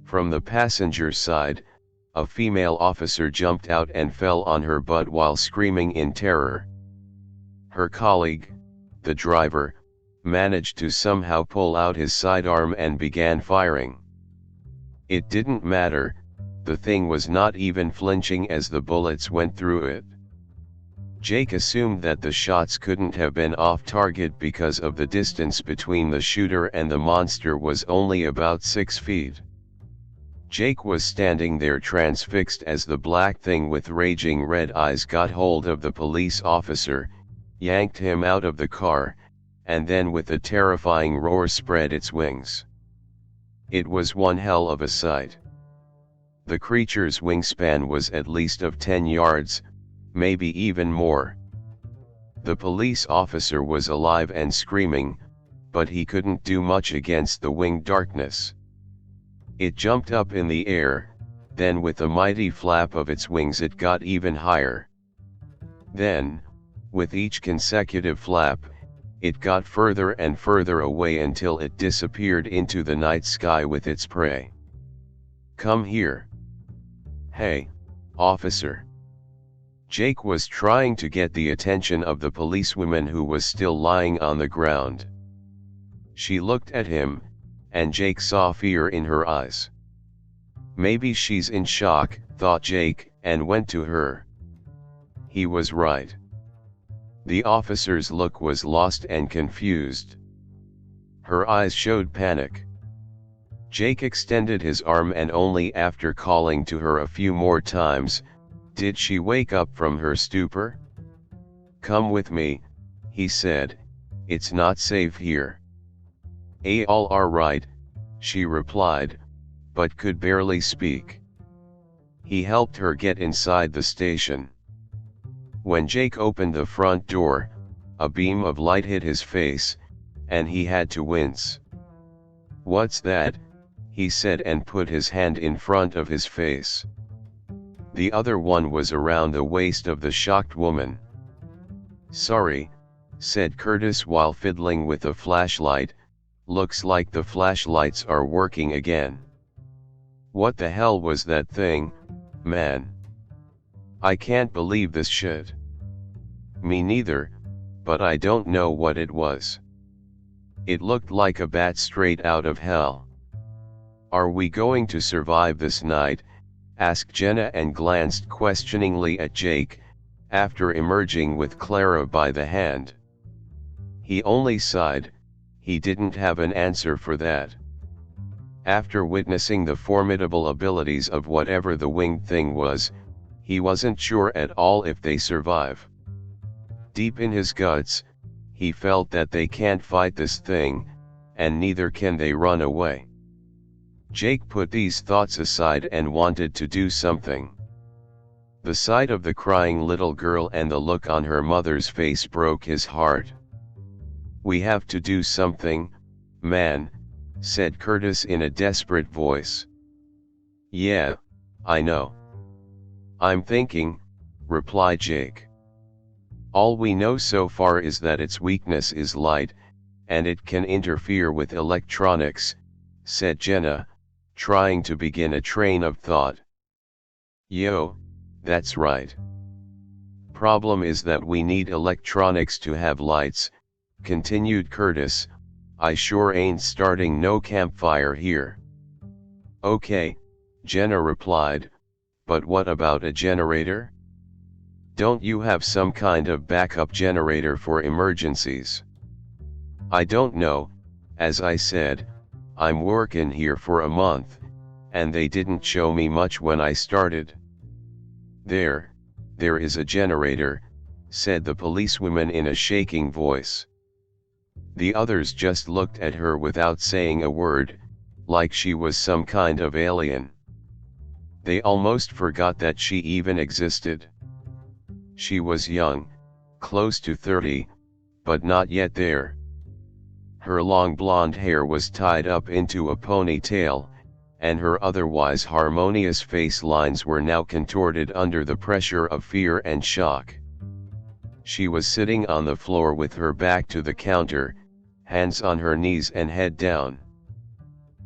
From the passenger side, a female officer jumped out and fell on her butt while screaming in terror. Her colleague, the driver, managed to somehow pull out his sidearm and began firing. It didn't matter, the thing was not even flinching as the bullets went through it. Jake assumed that the shots couldn't have been off target because of the distance between the shooter and the monster was only about 6 feet. Jake was standing there transfixed as the black thing with raging red eyes got hold of the police officer, yanked him out of the car, and then with a terrifying roar spread its wings. It was one hell of a sight. The creature's wingspan was at least of 10 yards, maybe even more. The police officer was alive and screaming, but he couldn't do much against the winged darkness. It jumped up in the air, then with a mighty flap of its wings it got even higher. Then, with each consecutive flap, it got further and further away until it disappeared into the night sky with its prey. "Come here. Hey, officer." Jake was trying to get the attention of the policewoman who was still lying on the ground. She looked at him, and Jake saw fear in her eyes. Maybe she's in shock, thought Jake, and went to her. He was right. The officer's look was lost and confused. Her eyes showed panic. Jake extended his arm and only after calling to her a few more times, did she wake up from her stupor. "Come with me," he said, "it's not safe here." "All are right," she replied, but could barely speak. He helped her get inside the station. When Jake opened the front door, a beam of light hit his face, and he had to wince. "What's that?" he said and put his hand in front of his face. The other one was around the waist of the shocked woman. "Sorry," said Curtis while fiddling with the flashlight, "looks like the flashlights are working again." "What the hell was that thing, man?" I can't believe this shit. Me neither, but I don't know what it was. It looked like a bat straight out of hell. Are we going to survive this night? Asked Jenna and glanced questioningly at Jake, after emerging with Clara by the hand. He only sighed, he didn't have an answer for that. After witnessing the formidable abilities of whatever the winged thing was, he wasn't sure at all if they survive. Deep in his guts, he felt that they can't fight this thing, and neither can they run away. Jake put these thoughts aside and wanted to do something. The sight of the crying little girl and the look on her mother's face broke his heart. "We have to do something, man," said Curtis in a desperate voice. "Yeah, I know. I'm thinking," replied Jake. "All we know so far is that its weakness is light, and it can interfere with electronics," said Jenna, trying to begin a train of thought. "Yo, that's right. Problem is that we need electronics to have lights," continued Curtis. "I sure ain't starting no campfire here." "Okay," Jenna replied, "but what about a generator? Don't you have some kind of backup generator for emergencies?" "I don't know, as I said, I'm working here for a month, and they didn't show me much when I started." There is a generator," said the policewoman in a shaking voice. The others just looked at her without saying a word, like she was some kind of alien. They almost forgot that she even existed. She was young, close to 30, but not yet there. Her long blonde hair was tied up into a ponytail, and her otherwise harmonious face lines were now contorted under the pressure of fear and shock. She was sitting on the floor with her back to the counter, hands on her knees and head down.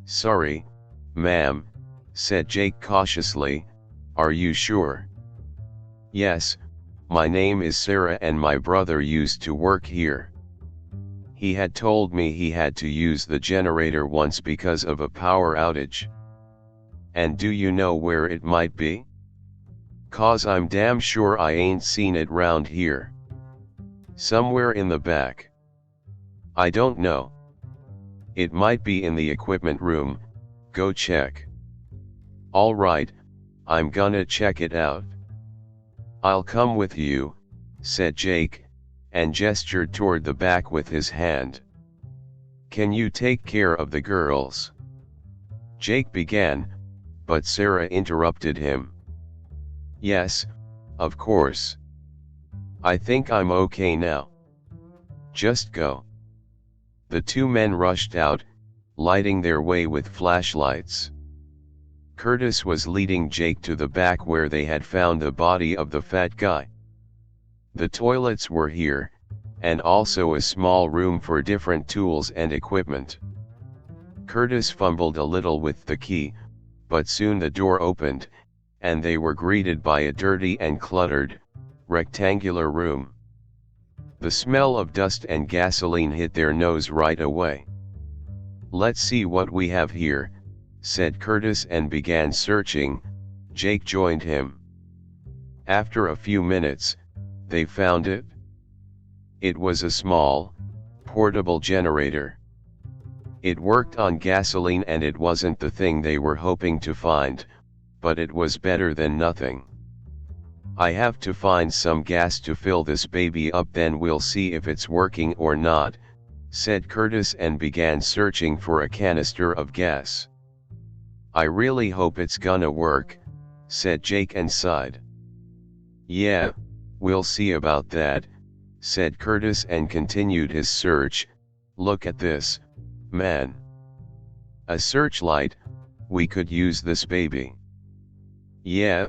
"Sorry, ma'am," said Jake cautiously, "are you sure?" "Yes, my name is Sarah and my brother used to work here. He had told me he had to use the generator once because of a power outage." "And do you know where it might be? 'Cause I'm damn sure I ain't seen it round here." "Somewhere in the back." "I don't know. It might be in the equipment room, go check." "All right, I'm gonna check it out." "I'll come with you," said Jake, and gestured toward the back with his hand. "Can you take care of the girls?" Jake began, but Sarah interrupted him. "Yes, of course. I think I'm okay now. Just go." The two men rushed out, lighting their way with flashlights. Curtis was leading Jake to the back where they had found the body of the fat guy. The toilets were here, and also a small room for different tools and equipment. Curtis fumbled a little with the key, but soon the door opened, and they were greeted by a dirty and cluttered, rectangular room. The smell of dust and gasoline hit their nose right away. "Let's see what we have here," said Curtis and began searching. Jake joined him. After a few minutes, they found it. It was a small, portable generator. It worked on gasoline and it wasn't the thing they were hoping to find, but it was better than nothing. "I have to find some gas to fill this baby up, then we'll see if it's working or not," said Curtis and began searching for a canister of gas. "I really hope it's gonna work," said Jake and sighed. "Yeah, we'll see about that," said Curtis and continued his search. "Look at this, man. A searchlight, we could use this baby." "Yeah,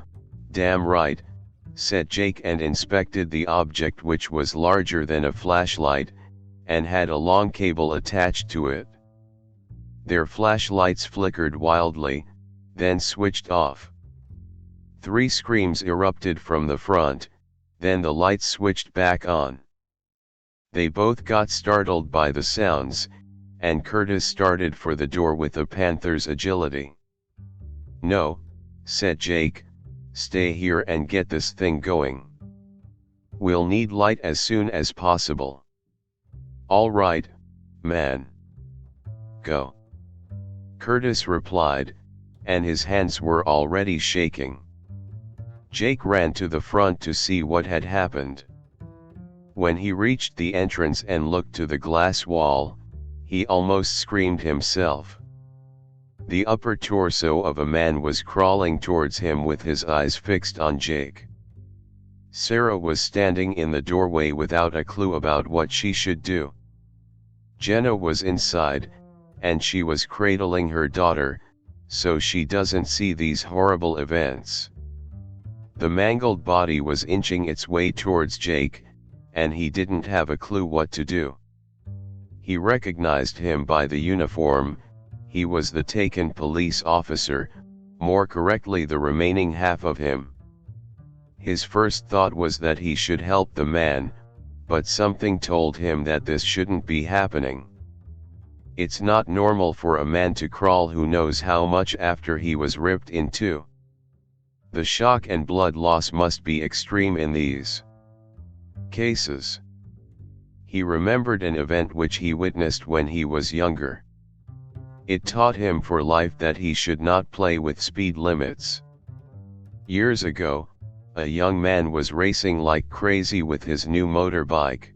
damn right," said Jake and inspected the object, which was larger than a flashlight, and had a long cable attached to it. Their flashlights flickered wildly, then switched off. 3 screams erupted from the front, then the lights switched back on. They both got startled by the sounds, and Curtis started for the door with a panther's agility. "No," said Jake, "stay here and get this thing going. We'll need light as soon as possible." "All right, man. Go," Curtis replied, and his hands were already shaking. Jake ran to the front to see what had happened. When he reached the entrance and looked to the glass wall, he almost screamed himself. The upper torso of a man was crawling towards him with his eyes fixed on Jake. Sarah was standing in the doorway without a clue about what she should do. Jenna was inside, and she was cradling her daughter, so she doesn't see these horrible events. The mangled body was inching its way towards Jake, and he didn't have a clue what to do. He recognized him by the uniform. He was the taken police officer, more correctly the remaining half of him. His first thought was that he should help the man, but something told him that this shouldn't be happening. It's not normal for a man to crawl who knows how much after he was ripped in two. The shock and blood loss must be extreme in these cases. He remembered an event which he witnessed when he was younger. It taught him for life that he should not play with speed limits. Years ago, a young man was racing like crazy with his new motorbike.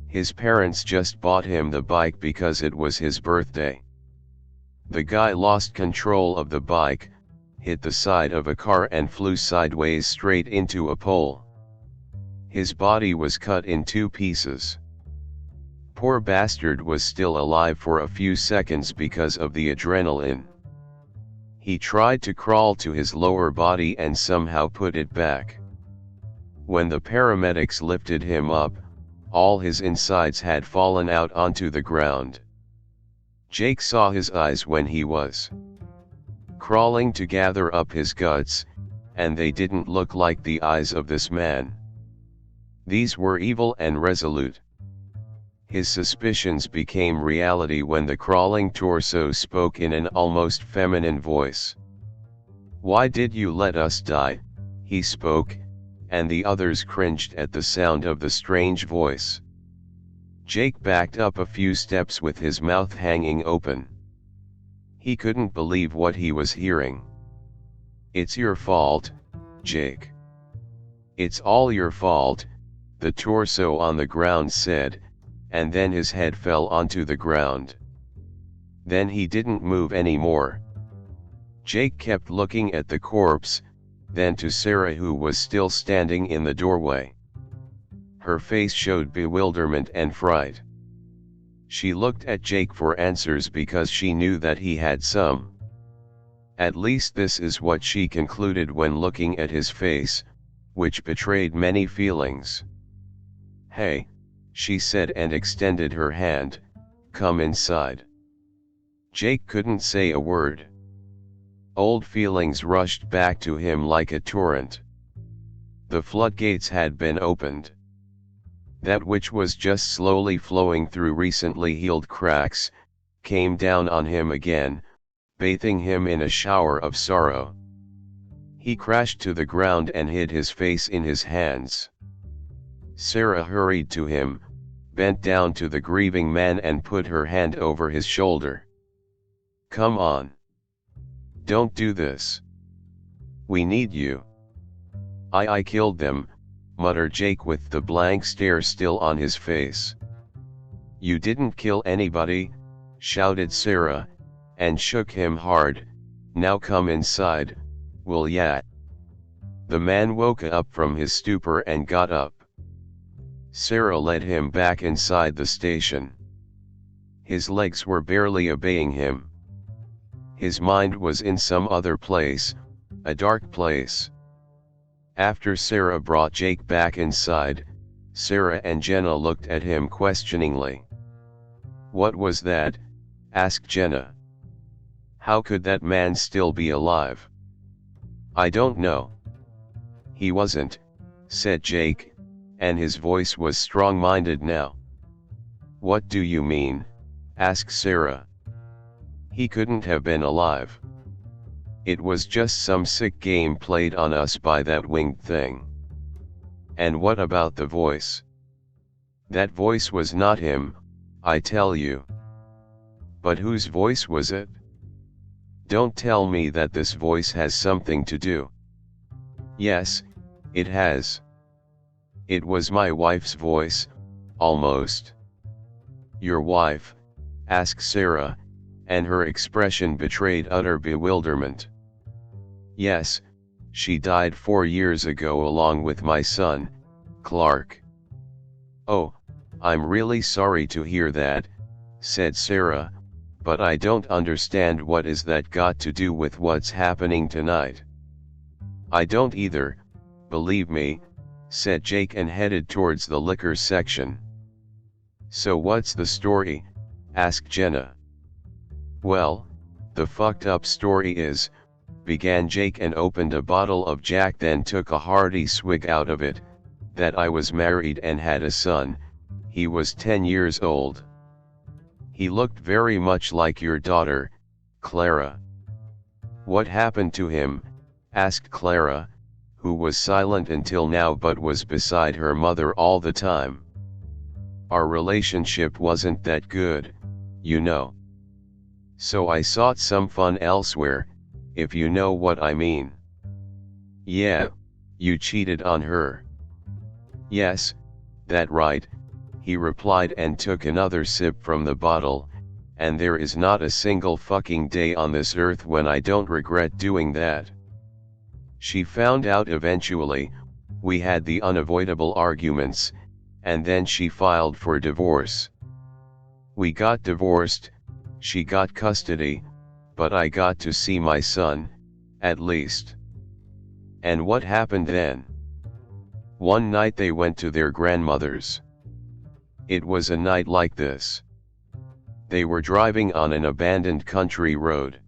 His parents just bought him the bike because it was his birthday. The guy lost control of the bike, hit the side of a car and flew sideways straight into a pole. His body was cut in 2 pieces. Poor bastard was still alive for a few seconds because of the adrenaline. He tried to crawl to his lower body and somehow put it back. When the paramedics lifted him up, all his insides had fallen out onto the ground. Jake saw his eyes when he was crawling to gather up his guts, and they didn't look like the eyes of this man. These were evil and resolute. His suspicions became reality when the crawling torso spoke in an almost feminine voice. "Why did you let us die?" he spoke, and the others cringed at the sound of the strange voice. Jake backed up a few steps with his mouth hanging open. He couldn't believe what he was hearing. "It's your fault, Jake. It's all your fault," the torso on the ground said, and then his head fell onto the ground. Then he didn't move anymore. Jake kept looking at the corpse, then to Sarah, who was still standing in the doorway. Her face showed bewilderment and fright. She looked at Jake for answers because she knew that he had some. At least this is what she concluded when looking at his face, which betrayed many feelings. "Hey," she said and extended her hand, "come inside." Jake couldn't say a word. Old feelings rushed back to him like a torrent. The floodgates had been opened. That which was just slowly flowing through recently healed cracks, came down on him again, bathing him in a shower of sorrow. He crashed to the ground and hid his face in his hands. Sarah hurried to him, bent down to the grieving man and put her hand over his shoulder. "Come on. Don't do this. We need you." I killed them," muttered Jake with the blank stare still on his face. "You didn't kill anybody," shouted Sarah, and shook him hard. "Now come inside, will ya?" The man woke up from his stupor and got up. Sarah led him back inside the station. His legs were barely obeying him. His mind was in some other place, a dark place. After Sarah brought Jake back inside, Sarah and Jenna looked at him questioningly. "What was that?" asked Jenna. "How could that man still be alive?" I don't know. He wasn't, said Jake, and his voice was strong-minded now. What do you mean? Asked Sarah. He couldn't have been alive. It was just some sick game played on us by that winged thing. And what about the voice? That voice was not him, I tell you. But whose voice was it? Don't tell me that this voice has something to do. Yes, it has. It was my wife's voice, almost. Your wife? Asked Sarah, and her expression betrayed utter bewilderment. Yes, she died 4 years ago along with my son, Clark. Oh, I'm really sorry to hear that, said Sarah, but I don't understand what is that got to do with what's happening tonight. I don't either, believe me, said Jake and headed towards the liquor section. So what's the story? Asked Jenna. Well, the fucked up story is, began Jake and opened a bottle of Jack, then took a hearty swig out of it, that I was married and had a son. He was 10 years old. He looked very much like your daughter, Clara. What happened to him? Asked Clara, who was silent until now but was beside her mother all the time. Our relationship wasn't that good, you know. So I sought some fun elsewhere, if you know what I mean. Yeah, you cheated on her. Yes, that right, he replied and took another sip from the bottle, and there is not a single fucking day on this earth when I don't regret doing that. She found out eventually, we had the unavoidable arguments, and then she filed for divorce. We got divorced, she got custody, but I got to see my son, at least. And what happened then? One night they went to their grandmother's. It was a night like this. They were driving on an abandoned country road.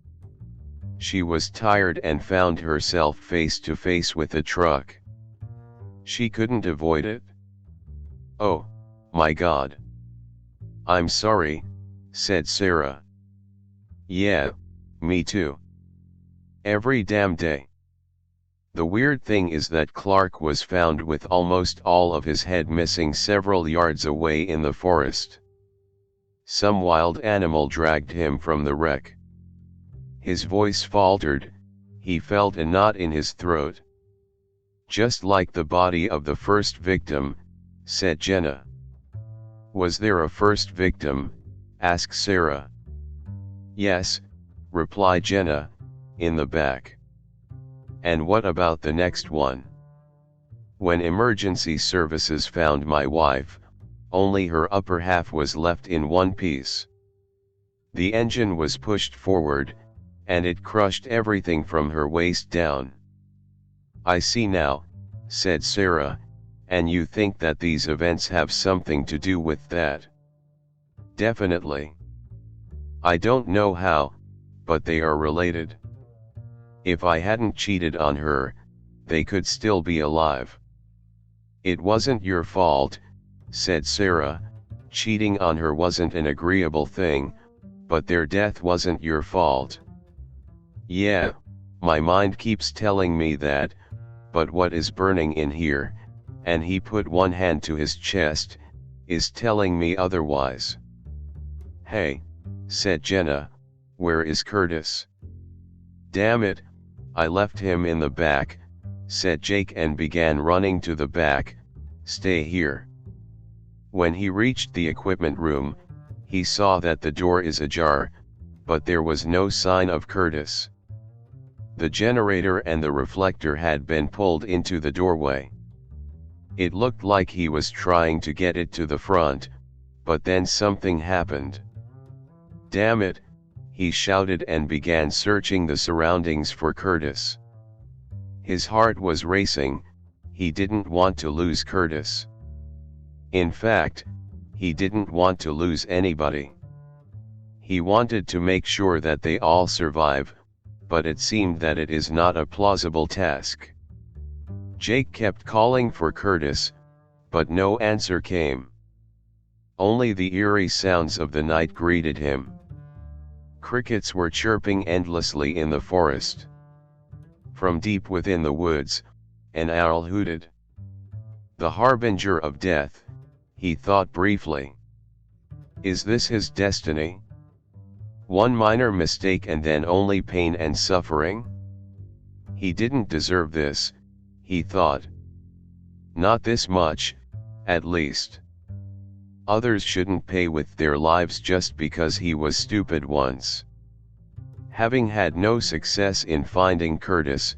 She was tired and found herself face to face with a truck. She couldn't avoid it. Oh, my God. I'm sorry, said Sarah. Yeah, me too. Every damn day. The weird thing is that Clark was found with almost all of his head missing several yards away in the forest. Some wild animal dragged him from the wreck. His voice faltered, he felt a knot in his throat. Just like the body of the first victim, said Jenna. Was there a first victim? Asked Sarah. Yes, replied Jenna, in the back. And what about the next one? When emergency services found my wife, only her upper half was left in one piece. The engine was pushed forward, and it crushed everything from her waist down. I see now, said Sarah, and you think that these events have something to do with that? Definitely. I don't know how, but they are related. If I hadn't cheated on her, they could still be alive. It wasn't your fault, said Sarah, cheating on her wasn't an agreeable thing, but their death wasn't your fault. Yeah, my mind keeps telling me that, but what is burning in here, and he put one hand to his chest, is telling me otherwise. Hey, said Jenna, where is Curtis? Damn it, I left him in the back, said Jake and began running to the back. Stay here. When he reached the equipment room, he saw that the door is ajar, but there was no sign of Curtis. The generator and the reflector had been pulled into the doorway. It looked like he was trying to get it to the front, but then something happened. Damn it, he shouted and began searching the surroundings for Curtis. His heart was racing, he didn't want to lose Curtis. In fact, he didn't want to lose anybody. He wanted to make sure that they all survive, but it seemed that it is not a plausible task. Jake kept calling for Curtis, but no answer came. Only the eerie sounds of the night greeted him. Crickets were chirping endlessly in the forest. From deep within the woods, an owl hooted. The harbinger of death, he thought briefly. Is this his destiny? One minor mistake and then only pain and suffering? He didn't deserve this, he thought. Not this much, at least. Others shouldn't pay with their lives just because he was stupid once. Having had no success in finding Curtis,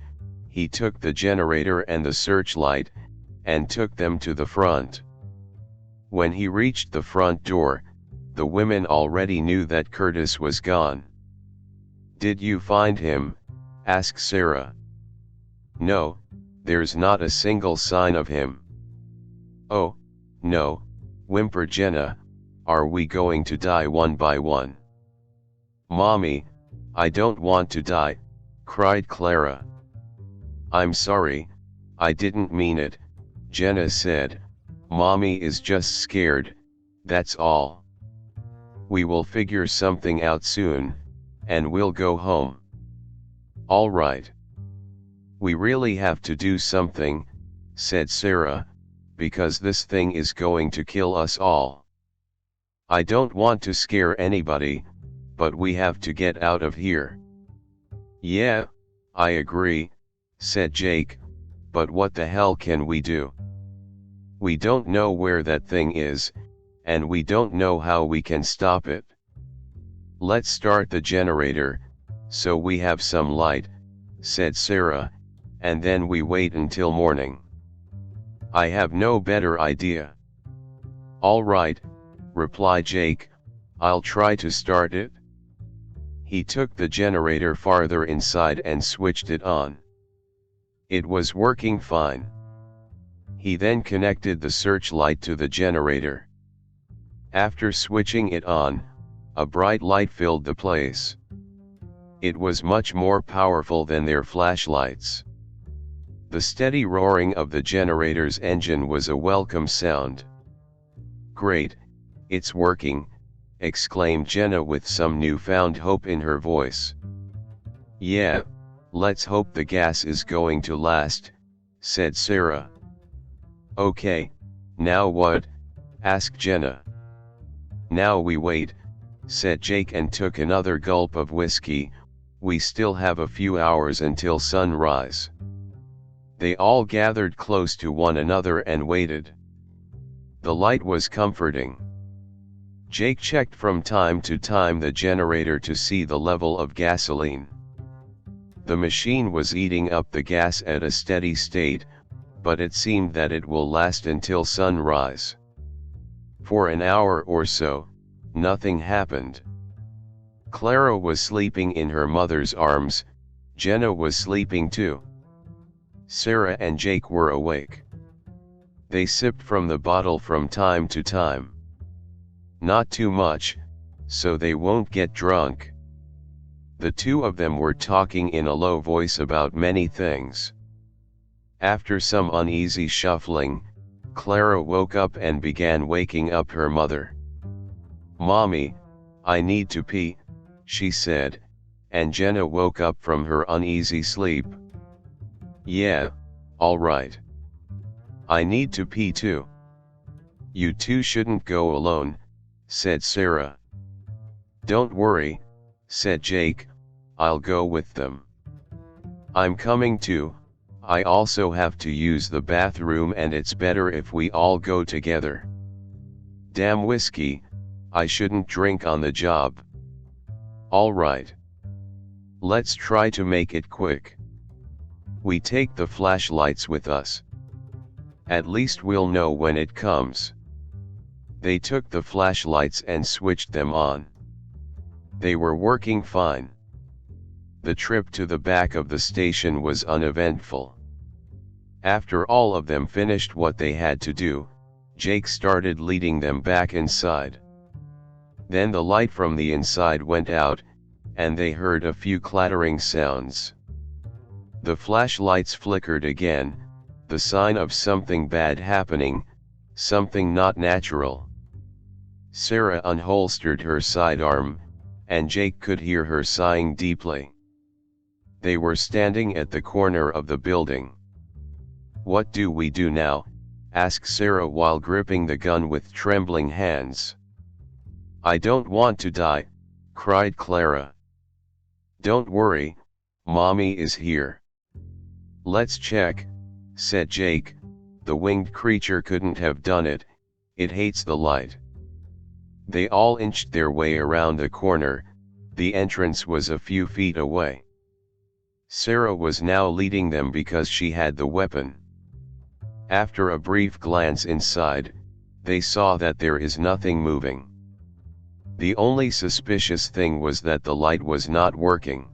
he took the generator and the searchlight, and took them to the front. When he reached the front door, the women already knew that Curtis was gone. "Did you find him?" asked Sarah. "No, there's not a single sign of him." "Oh, no," whimpered Jenna, "are we going to die one by one?" "Mommy, I don't want to die," cried Clara. "I'm sorry, I didn't mean it," Jenna said. "Mommy is just scared, that's all. We will figure something out soon, and we'll go home." "All right. We really have to do something," said Sarah, "because this thing is going to kill us all. I don't want to scare anybody, but we have to get out of here." "Yeah, I agree," said Jake, "but what the hell can we do? We don't know where that thing is, and we don't know how we can stop it." "Let's start the generator, so we have some light," said Sarah, "and then we wait until morning." "I have no better idea." "All right," replied Jake, "I'll try to start it." He took the generator farther inside and switched it on. It was working fine. He then connected the searchlight to the generator. After switching it on, a bright light filled the place. It was much more powerful than their flashlights. The steady roaring of the generator's engine was a welcome sound. "Great, it's working," exclaimed Jenna with some newfound hope in her voice. "Yeah, let's hope the gas is going to last," said Sarah. "Okay, now what?" asked Jenna. "Now we wait," said Jake and took another gulp of whiskey. "We still have a few hours until sunrise." They all gathered close to one another and waited. The light was comforting. Jake checked from time to time the generator to see the level of gasoline. The machine was eating up the gas at a steady state, but it seemed that it will last until sunrise. For an hour or so, nothing happened. Clara was sleeping in her mother's arms, Jenna was sleeping too. Sarah and Jake were awake. They sipped from the bottle from time to time. Not too much, so they won't get drunk. The two of them were talking in a low voice about many things. After some uneasy shuffling, Clara woke up and began waking up her mother. "Mommy, I need to pee," she said, and Jenna woke up from her uneasy sleep. "Yeah, all right. I need to pee too." "You two shouldn't go alone," said Sarah. "Don't worry," said Jake, "I'll go with them." "I'm coming too, I also have to use the bathroom and it's better if we all go together." "Damn whiskey, I shouldn't drink on the job." "All right. Let's try to make it quick. We take the flashlights with us. At least we'll know when it comes." They took the flashlights and switched them on. They were working fine. The trip to the back of the station was uneventful. After all of them finished what they had to do, Jake started leading them back inside. Then the light from the inside went out, and they heard a few clattering sounds. The flashlights flickered again, the sign of something bad happening, something not natural. Sarah unholstered her sidearm, and Jake could hear her sighing deeply. They were standing at the corner of the building. "What do we do now?" asked Sarah while gripping the gun with trembling hands. "I don't want to die," cried Clara. "Don't worry, Mommy is here." "Let's check," said Jake. "The winged creature couldn't have done it, it hates the light." They all inched their way around the corner, the entrance was a few feet away. Sarah was now leading them because she had the weapon. After a brief glance inside, they saw that there is nothing moving. The only suspicious thing was that the light was not working.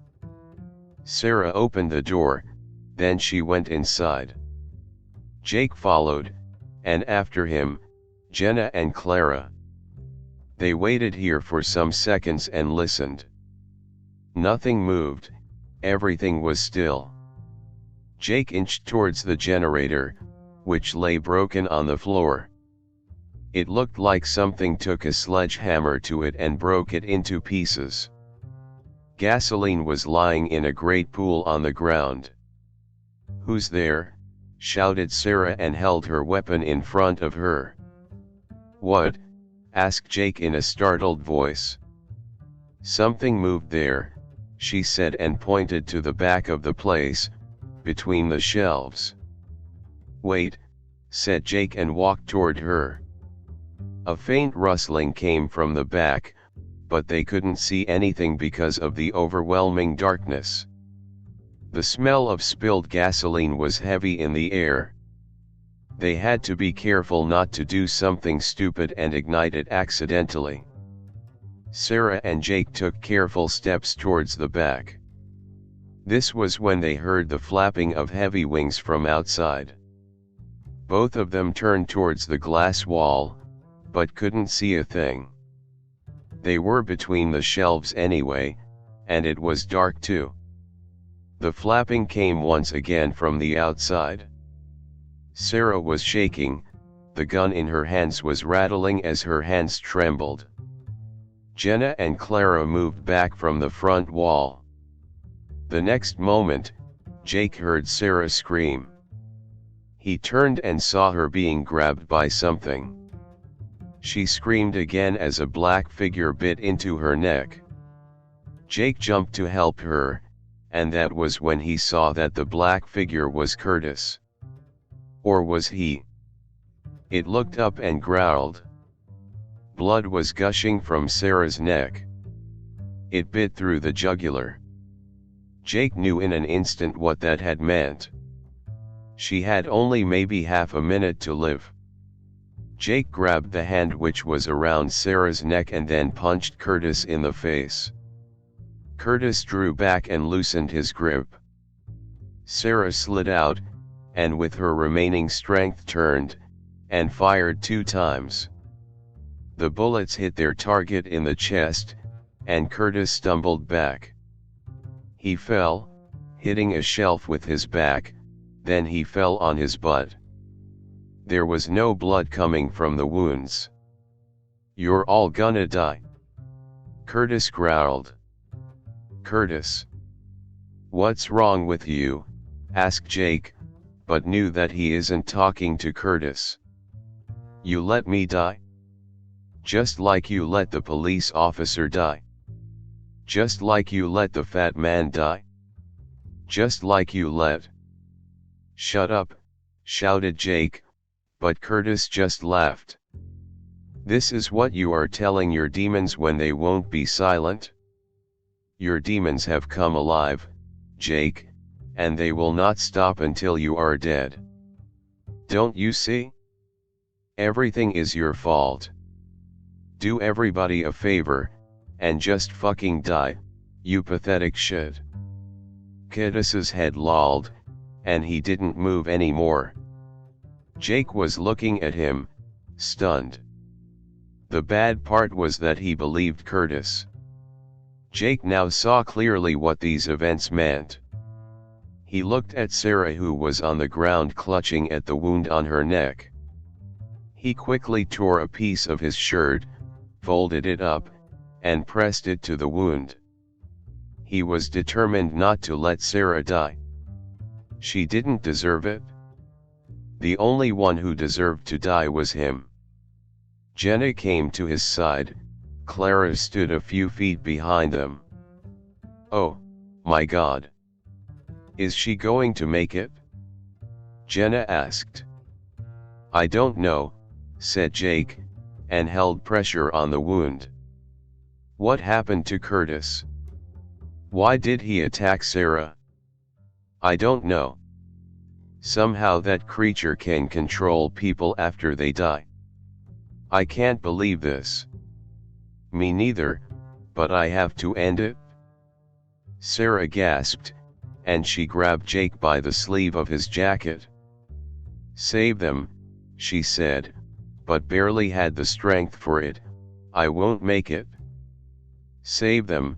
Sarah opened the door, then she went inside. Jake followed, and after him, Jenna and Clara. They waited here for some seconds and listened. Nothing moved, everything was still. Jake inched towards the generator, which lay broken on the floor. It looked like something took a sledgehammer to it and broke it into pieces. Gasoline was lying in a great pool on the ground. "Who's there?" shouted Sarah and held her weapon in front of her. "What?" asked Jake in a startled voice. "Something moved there," she said and pointed to the back of the place, between the shelves. "Wait," said Jake and walked toward her. A faint rustling came from the back, but they couldn't see anything because of the overwhelming darkness. The smell of spilled gasoline was heavy in the air. They had to be careful not to do something stupid and ignite it accidentally. Sarah and Jake took careful steps towards the back. This was when they heard the flapping of heavy wings from outside. Both of them turned towards the glass wall, but couldn't see a thing. They were between the shelves anyway, and it was dark too. The flapping came once again from the outside. Sarah was shaking, the gun in her hands was rattling as her hands trembled. Jenna and Clara moved back from the front wall. The next moment, Jake heard Sarah scream. He turned and saw her being grabbed by something. She screamed again as a black figure bit into her neck. Jake jumped to help her, and that was when he saw that the black figure was Curtis. Or was he? It looked up and growled. Blood was gushing from Sarah's neck. It bit through the jugular. Jake knew in an instant what that had meant. She had only maybe half a minute to live. Jake grabbed the hand which was around Sarah's neck and then punched Curtis in the face. Curtis drew back and loosened his grip. Sarah slid out, and with her remaining strength turned, and fired 2 times. The bullets hit their target in the chest, and Curtis stumbled back. He fell, hitting a shelf with his back, then he fell on his butt. There was no blood coming from the wounds. "You're all gonna die," Curtis growled. "Curtis. What's wrong with you?" asked Jake, but knew that he isn't talking to Curtis. "You let me die? Just like you let the police officer die? Just like you let the fat man die? Just like you let—" "Shut up," shouted Jake, but Curtis just laughed. "This is what you are telling your demons when they won't be silent? Your demons have come alive, Jake, and they will not stop until you are dead. Don't you see? Everything is your fault. Do everybody a favor, and just fucking die, you pathetic shit." Curtis's head lolled, and he didn't move anymore. Jake was looking at him, stunned. The bad part was that he believed Curtis. Jake now saw clearly what these events meant. He looked at Sarah, who was on the ground clutching at the wound on her neck. He quickly tore a piece of his shirt, folded it up, and pressed it to the wound. He was determined not to let Sarah die. She didn't deserve it. The only one who deserved to die was him. Jenna came to his side. Clara stood a few feet behind them. "Oh, my God. Is she going to make it?" Jenna asked. "I don't know," said Jake, and held pressure on the wound. "What happened to Curtis? Why did he attack Sarah?" "I don't know. Somehow that creature can control people after they die. I can't believe this." "Me neither, but I have to end it." Sarah gasped, and she grabbed Jake by the sleeve of his jacket. "Save them," she said, but barely had the strength for it. "I won't make it." "Save them,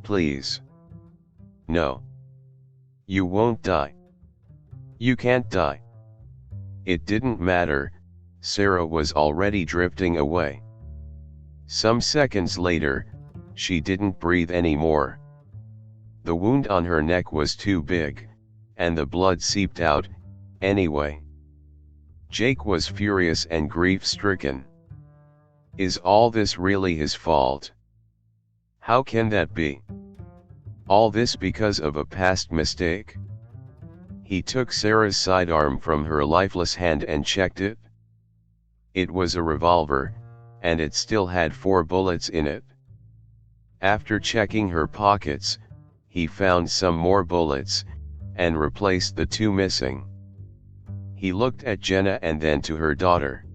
please." "No. You won't die. You can't die." It didn't matter, Sarah was already drifting away. Some seconds later, she didn't breathe anymore. The wound on her neck was too big, and the blood seeped out, anyway. Jake was furious and grief-stricken. Is all this really his fault? How can that be? All this because of a past mistake? He took Sarah's sidearm from her lifeless hand and checked it. It was a revolver, and it still had 4 bullets in it. After checking her pockets, he found some more bullets, and replaced the 2 missing. He looked at Jenna and then to her daughter.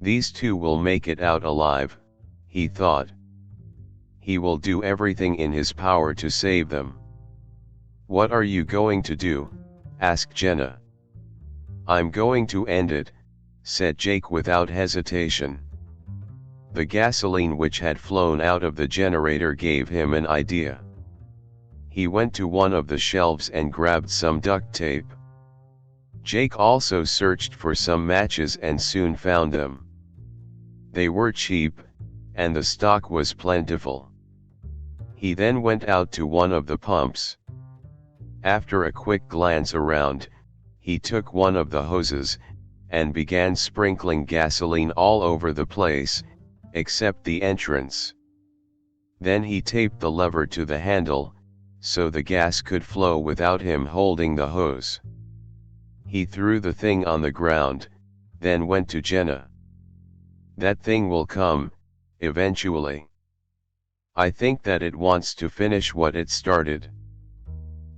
These 2 will make it out alive, he thought. He will do everything in his power to save them. "What are you going to do?" asked Jenna. "I'm going to end it," said Jake without hesitation. The gasoline which had flown out of the generator gave him an idea. He went to one of the shelves and grabbed some duct tape. Jake also searched for some matches and soon found them. They were cheap, and the stock was plentiful. He then went out to one of the pumps. After a quick glance around, he took one of the hoses, and began sprinkling gasoline all over the place, except the entrance. Then he taped the lever to the handle, so the gas could flow without him holding the hose. He threw the thing on the ground, then went to Jenna. "That thing will come, eventually. I think that it wants to finish what it started."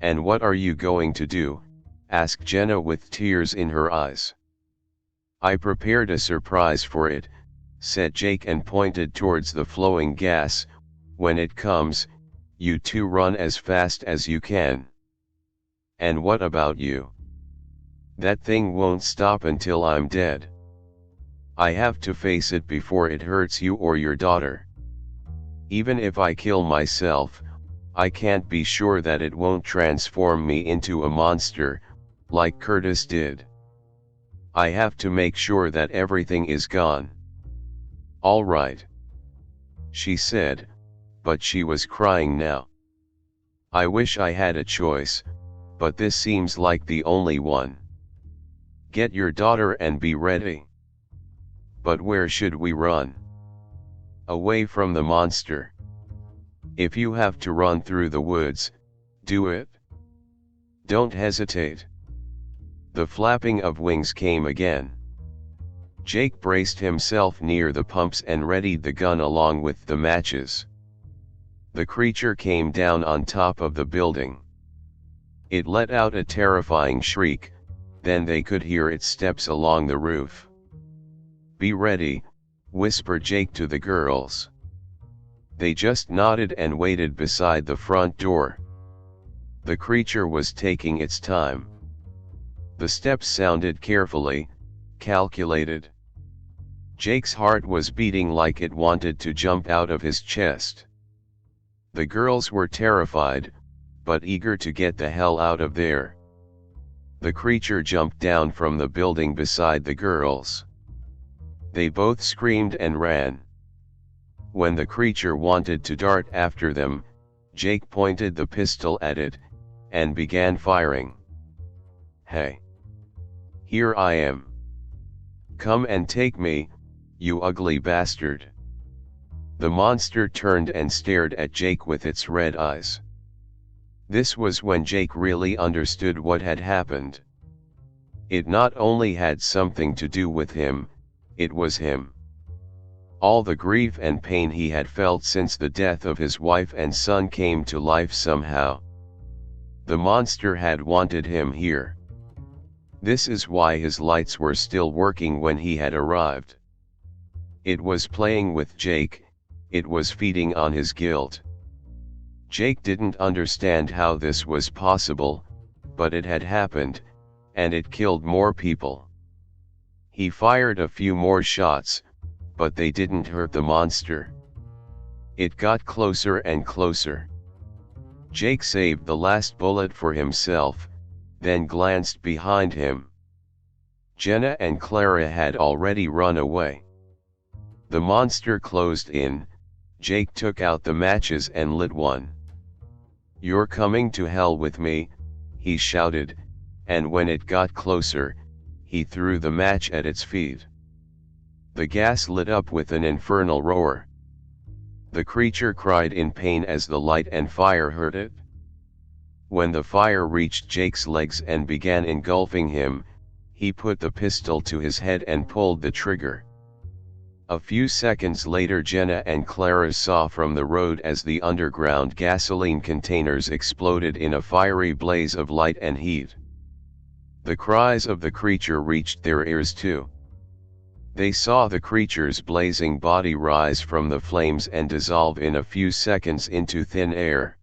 "And what are you going to do?" asked Jenna with tears in her eyes. "I prepared a surprise for it," said Jake and pointed towards the flowing gas. "When it comes, you 2 run as fast as you can." "And what about you?" "That thing won't stop until I'm dead. I have to face it before it hurts you or your daughter. Even if I kill myself, I can't be sure that it won't transform me into a monster, like Curtis did. I have to make sure that everything is gone." "All right," she said, but she was crying now. "I wish I had a choice, but this seems like the only one. Get your daughter and be ready." "But where should we run?" "Away from the monster. If you have to run through the woods, do it. Don't hesitate." The flapping of wings came again. Jake braced himself near the pumps and readied the gun along with the matches. The creature came down on top of the building. It let out a terrifying shriek, then they could hear its steps along the roof. "Be ready," whispered Jake to the girls. They just nodded and waited beside the front door. The creature was taking its time. The steps sounded carefully, calculated. Jake's heart was beating like it wanted to jump out of his chest. The girls were terrified, but eager to get the hell out of there. The creature jumped down from the building beside the girls. They both screamed and ran. When the creature wanted to dart after them, Jake pointed the pistol at it, and began firing. "Hey! Here I am. Come and take me, you ugly bastard." The monster turned and stared at Jake with its red eyes. This was when Jake really understood what had happened. It not only had something to do with him, it was him. All the grief and pain he had felt since the death of his wife and son came to life somehow. The monster had wanted him here. This is why his lights were still working when he had arrived. It was playing with Jake, it was feeding on his guilt. Jake didn't understand how this was possible, but it had happened, and it killed more people. He fired a few more shots, but they didn't hurt the monster. It got closer and closer. Jake saved the last bullet for himself, then glanced behind him. Jenna and Clara had already run away. The monster closed in. Jake took out the matches and lit one. "You're coming to hell with me," he shouted, and when it got closer, he threw the match at its feet. The gas lit up with an infernal roar. The creature cried in pain as the light and fire hurt it. When the fire reached Jake's legs and began engulfing him, he put the pistol to his head and pulled the trigger. A few seconds later, Jenna and Clara saw from the road as the underground gasoline containers exploded in a fiery blaze of light and heat. The cries of the creature reached their ears too. They saw the creature's blazing body rise from the flames and dissolve in a few seconds into thin air.